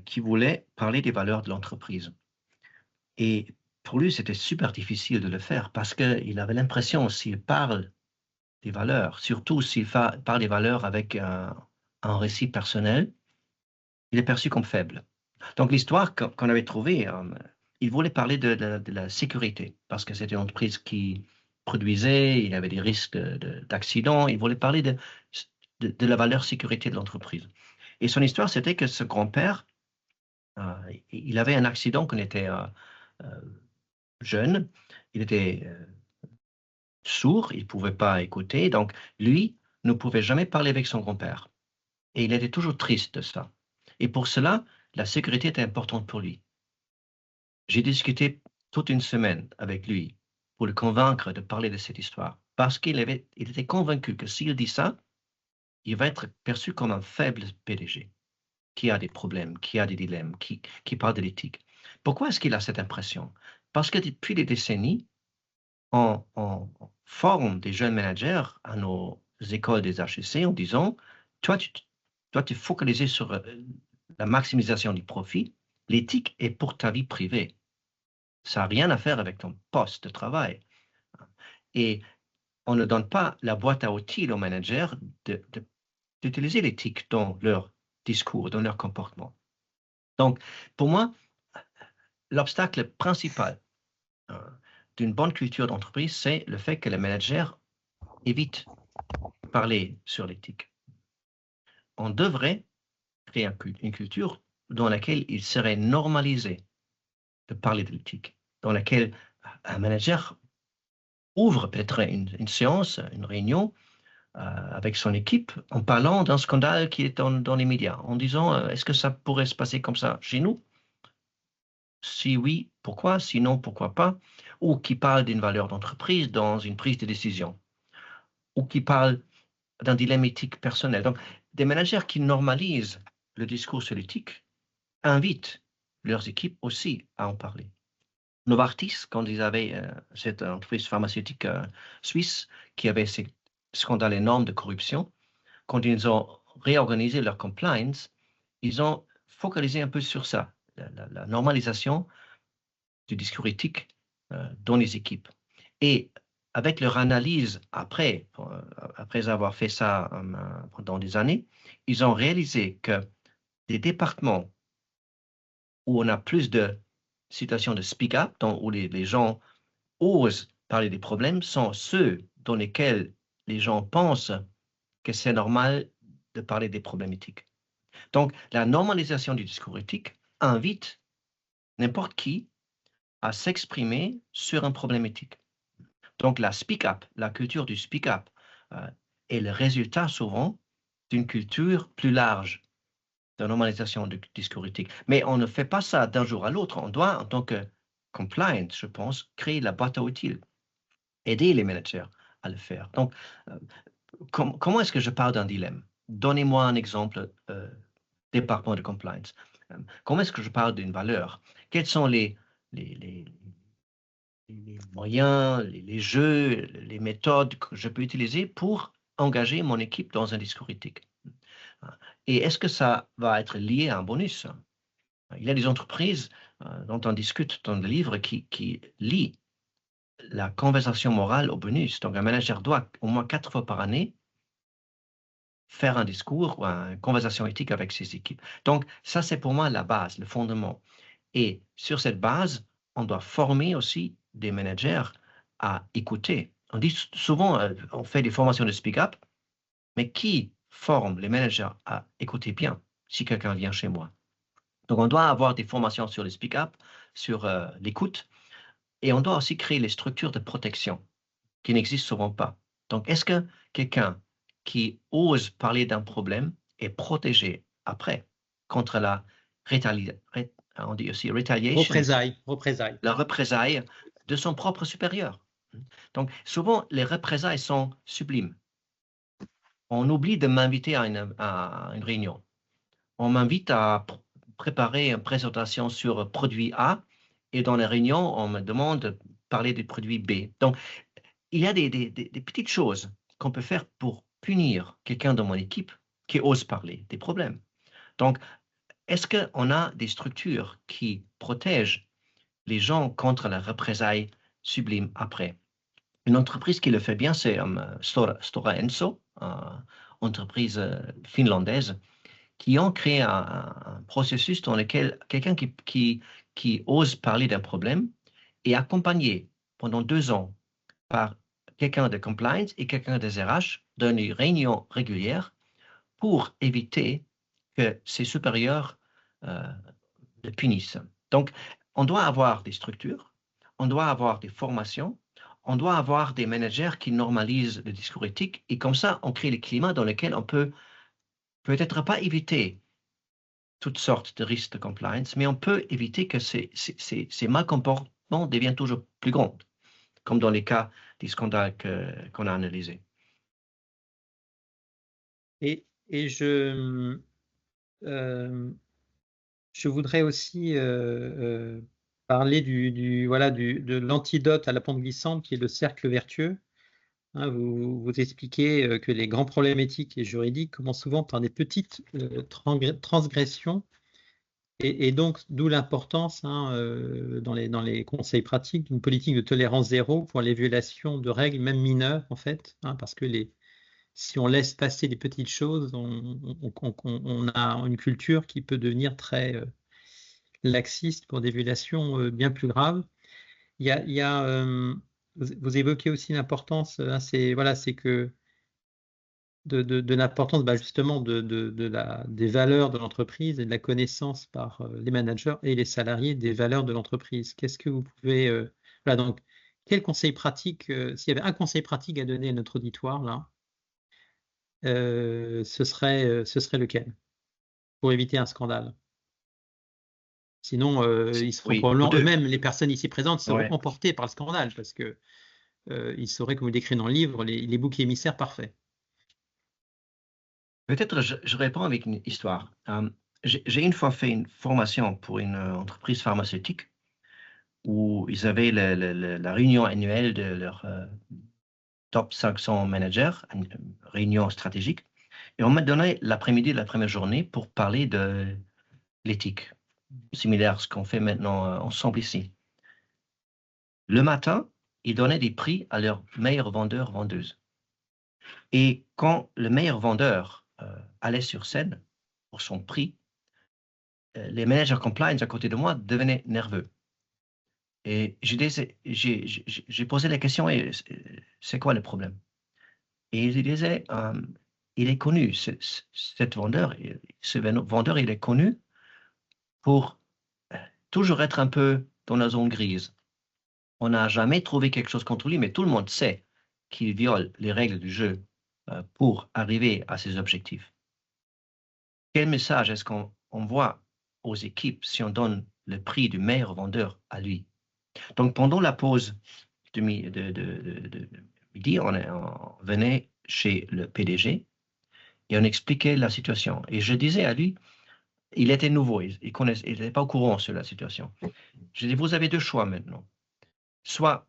Speaker 2: qui voulait parler des valeurs de l'entreprise. Et pour lui, c'était super difficile de le faire parce qu'il avait l'impression, s'il parle des valeurs, surtout s'il parle des valeurs avec un récit personnel, il est perçu comme faible. Donc l'histoire qu'on avait trouvée, il voulait parler de la sécurité parce que c'était une entreprise qui produisait, il y avait des risques d'accident, il voulait parler de la valeur sécurité de l'entreprise. Et son histoire, c'était que ce grand-père, il avait un accident quand il était jeune, il était sourd, il ne pouvait pas écouter, donc lui ne pouvait jamais parler avec son grand-père. Et il était toujours triste de ça. Et pour cela, la sécurité était importante pour lui. J'ai discuté toute une semaine avec lui pour le convaincre de parler de cette histoire, parce qu'il était convaincu que s'il dit ça, il va être perçu comme un faible PDG, qui a des problèmes, qui a des dilemmes, qui parle de l'éthique. Pourquoi est-ce qu'il a cette impression? Parce que depuis des décennies, on forme des jeunes managers à nos écoles des HEC en disant, toi, tu dois te focaliser sur la maximisation du profit. L'éthique est pour ta vie privée. Ça n'a rien à faire avec ton poste de travail. Et on ne donne pas la boîte à outils aux managers d'utiliser l'éthique dans leur discours, dans leur comportement. Donc, pour moi, l'obstacle principal d'une bonne culture d'entreprise, c'est le fait que les managers évitent de parler sur l'éthique. On devrait créer une culture dans laquelle il serait normalisé de parler de l'éthique, dans laquelle un manager ouvre peut-être une séance, une réunion avec son équipe en parlant d'un scandale qui est dans les médias, en disant est-ce que ça pourrait se passer comme ça chez nous? Si oui, pourquoi? Sinon, pourquoi pas? Ou qui parle d'une valeur d'entreprise dans une prise de décision, ou qui parle d'un dilemme éthique personnel. Donc, des managers qui normalisent le discours sur l'éthique invitent leurs équipes aussi à en parler. Novartis, quand ils avaient cette entreprise pharmaceutique suisse qui avait ces scandales énormes de corruption, quand ils ont réorganisé leur compliance, ils ont focalisé un peu sur ça, la normalisation du discours éthique dans les équipes. Et avec leur analyse après avoir fait ça pendant des années, ils ont réalisé que des départements où on a plus de situations de speak-up, où les gens osent parler des problèmes, sont ceux dans lesquels les gens pensent que c'est normal de parler des problèmes éthiques. Donc, la normalisation du discours éthique invite n'importe qui à s'exprimer sur un problème éthique. Donc, la speak-up, la culture du speak-up est le résultat souvent d'une culture plus large de normalisation du discours éthique. Mais on ne fait pas ça d'un jour à l'autre. On doit, en tant que compliance, je pense, créer la boîte à outils, aider les managers à le faire. Donc, comment est-ce que je parle d'un dilemme? Donnez-moi un exemple département de compliance. Comment est-ce que je parle d'une valeur? Quels sont les moyens, les jeux, les méthodes que je peux utiliser pour engager mon équipe dans un discours éthique? Et est-ce que ça va être lié à un bonus? Il y a des entreprises dont on discute dans le livre qui lient la conversation morale au bonus. Donc, un manager doit au moins 4 fois par année faire un discours ou une conversation éthique avec ses équipes. Donc, ça, c'est pour moi la base, le fondement. Et sur cette base, on doit former aussi des managers à écouter. On dit souvent, on fait des formations de speak-up, mais qui forme les managers à écouter bien si quelqu'un vient chez moi? Donc, on doit avoir des formations sur le speak-up, sur l'écoute, et on doit aussi créer les structures de protection qui n'existent souvent pas. Donc, est-ce que quelqu'un qui ose parler d'un problème est protégé après contre la on dit aussi retaliation,
Speaker 1: Représailles.
Speaker 2: la représaille de son propre supérieur? Donc, souvent, les représailles sont sublimes. On oublie de m'inviter à une réunion. On m'invite à préparer une présentation sur produit A et dans la réunion, on me demande de parler du produit B. Donc, il y a des petites choses qu'on peut faire pour punir quelqu'un dans mon équipe qui ose parler des problèmes. Donc, est-ce qu'on a des structures qui protègent les gens contre la représailles sublime après? Une entreprise qui le fait bien, c'est Stora Enso, entreprise finlandaise, qui ont créé un processus dans lequel quelqu'un qui ose parler d'un problème est accompagné pendant 2 ans par quelqu'un de compliance et quelqu'un des RH dans une réunion régulière pour éviter que ses supérieurs le punissent. Donc, on doit avoir des structures, on doit avoir des formations, on doit avoir des managers qui normalisent le discours éthique et comme ça, on crée le climat dans lequel on peut peut-être pas éviter toutes sortes de risques de compliance, mais on peut éviter que ces malcomportements deviennent toujours plus grands, comme dans les cas des scandales qu'on a analysés.
Speaker 1: Et je voudrais aussi parler de l'antidote à la pente glissante qui est le cercle vertueux. Hein, vous expliquez que les grands problèmes éthiques et juridiques commencent souvent par des petites transgressions et donc d'où l'importance dans les conseils pratiques d'une politique de tolérance zéro pour les violations de règles, même mineures en fait, parce que si on laisse passer les petites choses, on a une culture qui peut devenir très laxiste pour des violations bien plus graves. Vous évoquez aussi l'importance, c'est que de l'importance justement des valeurs de l'entreprise et de la connaissance par les managers et les salariés des valeurs de l'entreprise. Qu'est-ce que vous pouvez... donc, quel conseil pratique, s'il y avait un conseil pratique à donner à notre auditoire, là, ce serait lequel pour éviter un scandale? Sinon, ils seront probablement eux-mêmes, les personnes ici présentes, seront emportées par le scandale parce que ils sauraient, comme vous l'écrivez dans le livre, les boucs émissaires parfaits.
Speaker 2: Peut-être je réponds avec une histoire. J'ai une fois fait une formation pour une entreprise pharmaceutique où ils avaient la réunion annuelle de leur top 500 managers, une réunion stratégique, et on m'a donné l'après-midi de la première journée pour parler de l'éthique, similaire à ce qu'on fait maintenant ensemble ici. Le matin, ils donnaient des prix à leurs meilleurs vendeurs, vendeuses. Et quand le meilleur vendeur allait sur scène pour son prix, les managers compliance à côté de moi devenaient nerveux. Et j'ai posé la question, c'est quoi le problème? Et il disait, il est connu, ce vendeur, il est connu pour toujours être un peu dans la zone grise. On n'a jamais trouvé quelque chose contre lui, mais tout le monde sait qu'il viole les règles du jeu pour arriver à ses objectifs. Quel message est-ce qu'on envoie aux équipes si on donne le prix du meilleur vendeur à lui? Donc, pendant la pause de midi, on venait chez le PDG et on expliquait la situation. Et je disais à lui, Il était nouveau, il n'était pas au courant sur la situation. Je dis, vous avez deux choix maintenant. Soit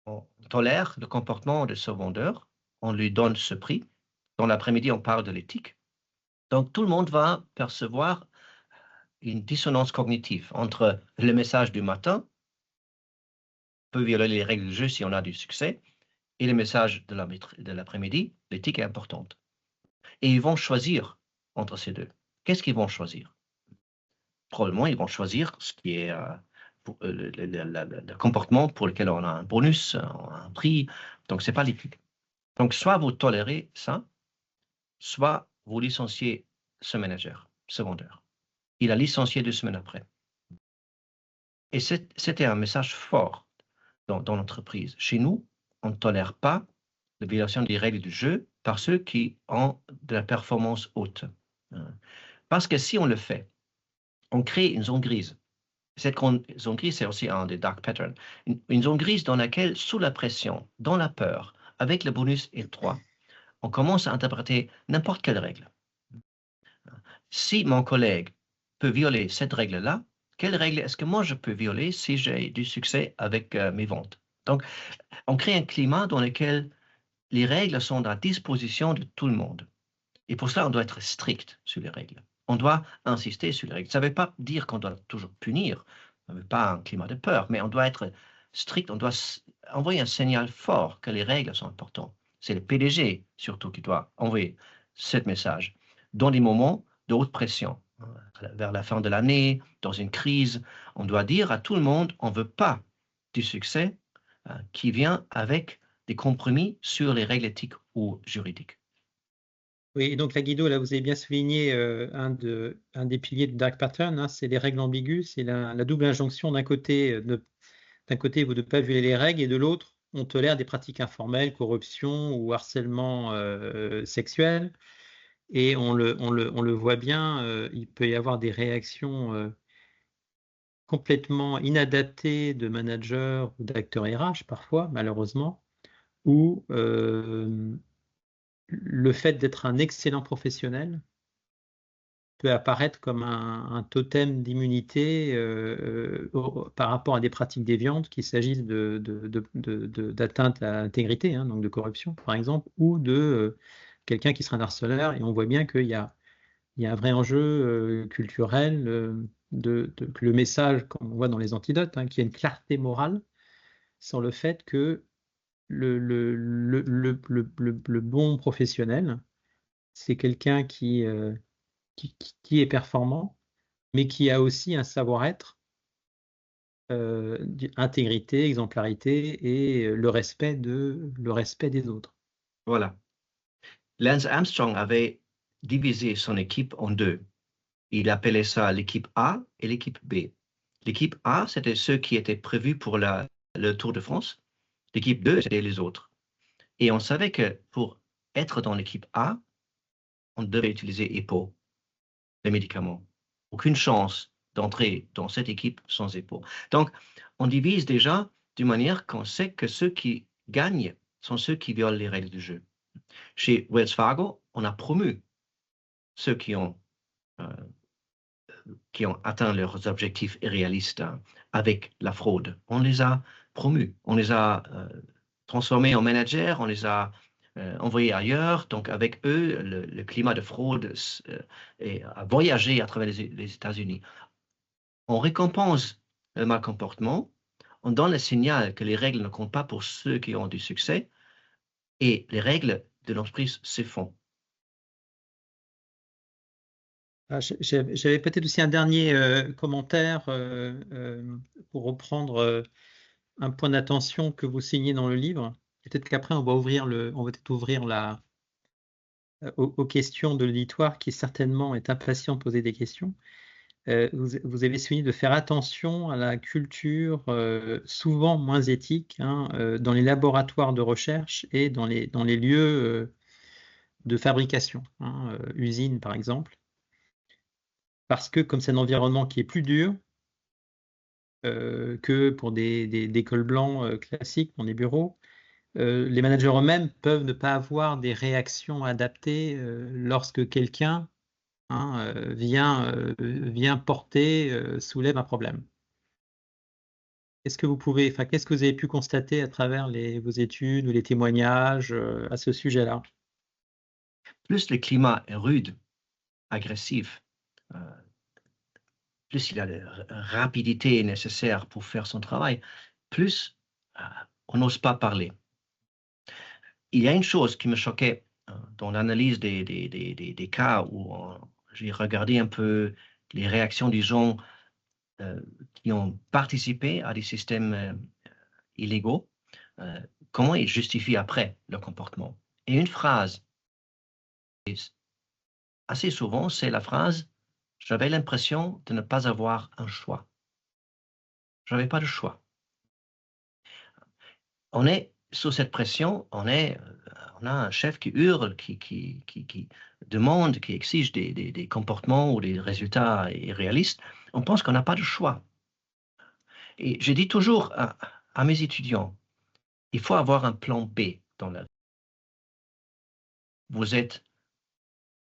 Speaker 2: on tolère le comportement de ce vendeur, on lui donne ce prix. Dans l'après-midi, on parle de l'éthique. Donc, tout le monde va percevoir une dissonance cognitive entre le message du matin, peut violer les règles du jeu si on a du succès, et le message de l'après-midi, l'éthique est importante. Et ils vont choisir entre ces deux. Qu'est-ce qu'ils vont choisir? Probablement, ils vont choisir ce qui est le comportement pour lequel on a un bonus, un prix. Donc, ce n'est pas l'éthique. Donc, soit vous tolérez ça, soit vous licenciez ce manager, ce vendeur. Il a licencié 2 semaines après. Et c'était un message fort dans l'entreprise. Chez nous, on ne tolère pas la violation des règles du jeu par ceux qui ont de la performance haute. Parce que si on le fait, on crée une zone grise. Cette zone grise, c'est aussi un des dark patterns. Une zone grise dans laquelle, sous la pression, dans la peur, avec le bonus et le 3, on commence à interpréter n'importe quelle règle. Si mon collègue peut violer cette règle-là, quelle règle est-ce que moi je peux violer si j'ai du succès avec mes ventes? Donc, on crée un climat dans lequel les règles sont à disposition de tout le monde. Et pour cela, on doit être strict sur les règles. On doit insister sur les règles. Ça ne veut pas dire qu'on doit toujours punir, ça ne veut pas un climat de peur, mais on doit être strict, on doit envoyer un signal fort que les règles sont importantes. C'est le PDG surtout qui doit envoyer ce message dans des moments de haute pression. Vers la fin de l'année, dans une crise, on doit dire à tout le monde, on ne veut pas du succès qui vient avec des compromis sur les règles éthiques ou juridiques.
Speaker 1: Oui, donc là, Guido, là, vous avez bien souligné un des piliers de Dark Pattern, hein, c'est les règles ambiguës, c'est la double injonction d'un côté, vous ne pas violer les règles, et de l'autre, on tolère des pratiques informelles, corruption ou harcèlement sexuel. Et on le voit bien, il peut y avoir des réactions complètement inadaptées de managers ou d'acteurs RH parfois, malheureusement, où le fait d'être un excellent professionnel peut apparaître comme un totem d'immunité par rapport à des pratiques déviantes, qu'il s'agisse d'atteinte à l'intégrité, hein, donc de corruption par exemple, ou de quelqu'un qui serait un harceleur. Et on voit bien qu'il y a un vrai enjeu culturel, que le message, comme on voit dans les antidotes, hein, qu'il y a une clarté morale sur le fait que le bon professionnel, c'est quelqu'un qui est performant, mais qui a aussi un savoir-être, intégrité, exemplarité et le respect des autres.
Speaker 2: Voilà. Lance Armstrong avait divisé son équipe en deux. Il appelait ça l'équipe A et l'équipe B. L'équipe A, c'était ceux qui étaient prévus pour le Tour de France. L'équipe 2, c'était les autres. Et on savait que pour être dans l'équipe A, on devait utiliser EPO, les médicaments. Aucune chance d'entrer dans cette équipe sans EPO. Donc, on divise déjà d'une manière qu'on sait que ceux qui gagnent sont ceux qui violent les règles du jeu. Chez Wells Fargo, on a promu ceux qui ont atteint leurs objectifs irréalistes avec la fraude. On les a promus, on les a transformés en managers, on les a envoyés ailleurs. Donc, avec eux, le climat de fraude a voyagé à travers les États-Unis. On récompense le mal comportement, on donne le signal que les règles ne comptent pas pour ceux qui ont du succès et les règles de l'entreprise se font.
Speaker 1: J'avais peut-être aussi un dernier commentaire pour reprendre un point d'attention que vous signez dans le livre. Peut-être qu'après, on va peut-être ouvrir aux questions de l'auditoire qui certainement est impatient de poser des questions. Vous avez souligné de faire attention à la culture souvent moins éthique, hein, dans les laboratoires de recherche et dans les lieux de fabrication, hein, usines par exemple. Parce que comme c'est un environnement qui est plus dur que pour des cols blancs classiques dans des bureaux, les managers eux-mêmes peuvent ne pas avoir des réactions adaptées lorsque quelqu'un hein, vient porter, soulève un problème. Qu'est-ce que vous avez pu constater à travers vos études ou les témoignages à ce sujet-là?
Speaker 2: Plus le climat est rude, agressif, euh, plus il a la rapidité nécessaire pour faire son travail, plus on n'ose pas parler. Il y a une chose qui me choquait dans l'analyse des cas où j'ai regardé un peu les réactions des gens qui ont participé à des systèmes illégaux, comment ils justifient après leur comportement. Et une phrase, assez souvent, c'est la phrase: j'avais l'impression de ne pas avoir un choix. Je n'avais pas de choix. On est sous cette pression, on a un chef qui hurle, qui demande, qui exige des comportements ou des résultats irréalistes. On pense qu'on n'a pas de choix. Et je dis toujours à mes étudiants, il faut avoir un plan B dans la vie. Vous êtes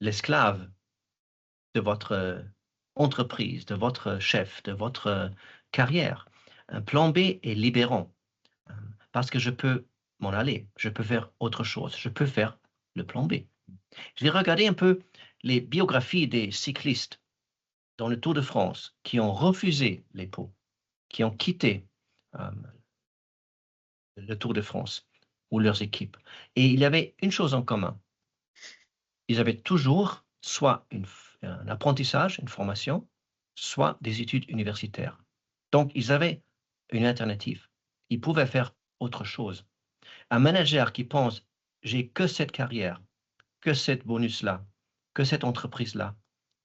Speaker 2: l'esclave de votre entreprise, de votre chef, de votre carrière. Un plan B est libérant parce que je peux m'en aller, je peux faire autre chose, je peux faire le plan B. Je vais regarder un peu les biographies des cyclistes dans le Tour de France qui ont refusé les pots, qui ont quitté le Tour de France ou leurs équipes. Et il y avait une chose en commun. Ils avaient toujours soit un apprentissage, une formation, soit des études universitaires. Donc, ils avaient une alternative. Ils pouvaient faire autre chose. Un manager qui pense, j'ai que cette carrière, que cette bonus-là, que cette entreprise-là,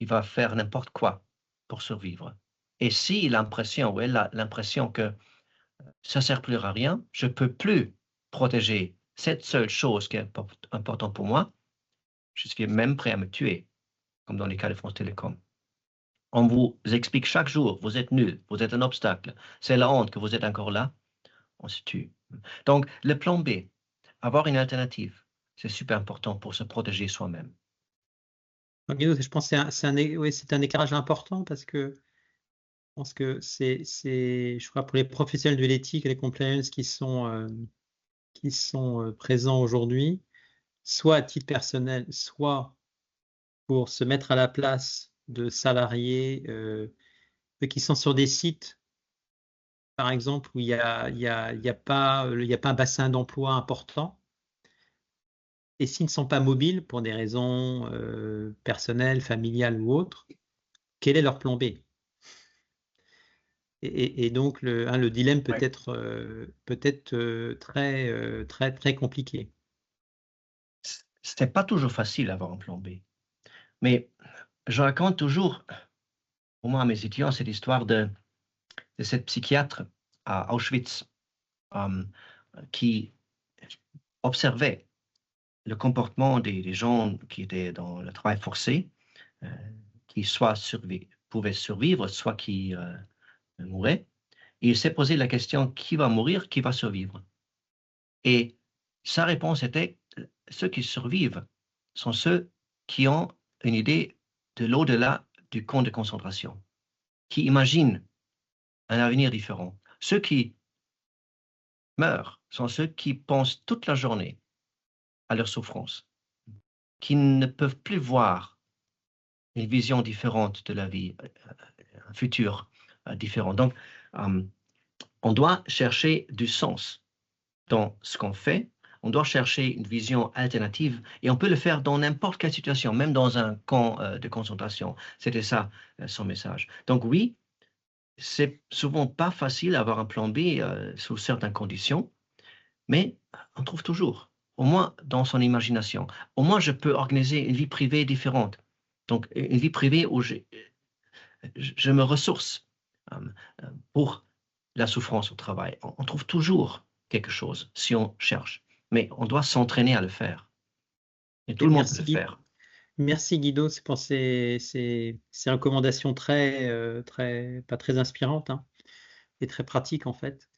Speaker 2: il va faire n'importe quoi pour survivre. Et s'il a l'impression, ou elle a l'impression que ça ne sert plus à rien, je ne peux plus protéger cette seule chose qui est importante pour moi, je suis même prêt à me tuer, comme dans les cas de France Télécom. On vous explique chaque jour, vous êtes nul, vous êtes un obstacle, c'est la honte que vous êtes encore là, on se tue. Donc, le plan B, avoir une alternative, c'est super important pour se protéger soi-même.
Speaker 1: Guido, je pense que oui, c'est un éclairage important parce que je pense que je crois pour les professionnels de l'éthique et les compliance qui sont présents aujourd'hui, soit à titre personnel, soit pour se mettre à la place de salariés qui sont sur des sites, par exemple, où il y a pas un bassin d'emploi important. Et s'ils ne sont pas mobiles pour des raisons personnelles, familiales ou autres, quel est leur plan B? Et donc le dilemme peut
Speaker 2: Ouais.
Speaker 1: être très compliqué.
Speaker 2: C'était pas toujours facile d'avoir un plan B. Mais je raconte toujours, au moins à mes étudiants, cette histoire de cette psychiatre à Auschwitz euh, qui observait le comportement des gens qui étaient dans le travail forcé, euh, qui soit pouvaient survivre, soit qui mouraient. Et il s'est posé la question, qui va mourir, qui va survivre? Et sa réponse était, ceux qui survivent sont ceux qui ont une idée de l'au-delà du camp de concentration, qui imaginent un avenir différent. Ceux qui meurent sont ceux qui pensent toute la journée à leur souffrance, qui ne peuvent plus voir une vision différente de la vie, un futur différent. Donc, on doit chercher du sens dans ce qu'on fait. On doit chercher une vision alternative et on peut le faire dans n'importe quelle situation, même dans un camp de concentration. C'était ça son message. Donc oui, c'est souvent pas facile d'avoir un plan B sous certaines conditions, mais on trouve toujours, au moins dans son imagination. Au moins, je peux organiser une vie privée différente. Donc, une vie privée où je me ressource euh, pour la souffrance au travail. On trouve toujours quelque chose si on cherche, mais on doit s'entraîner à le faire. Et tout
Speaker 1: Et
Speaker 2: le monde peut le faire.
Speaker 1: merci Guido, c'est pour ces recommandations pas très inspirantes, hein, et très pratiques en fait.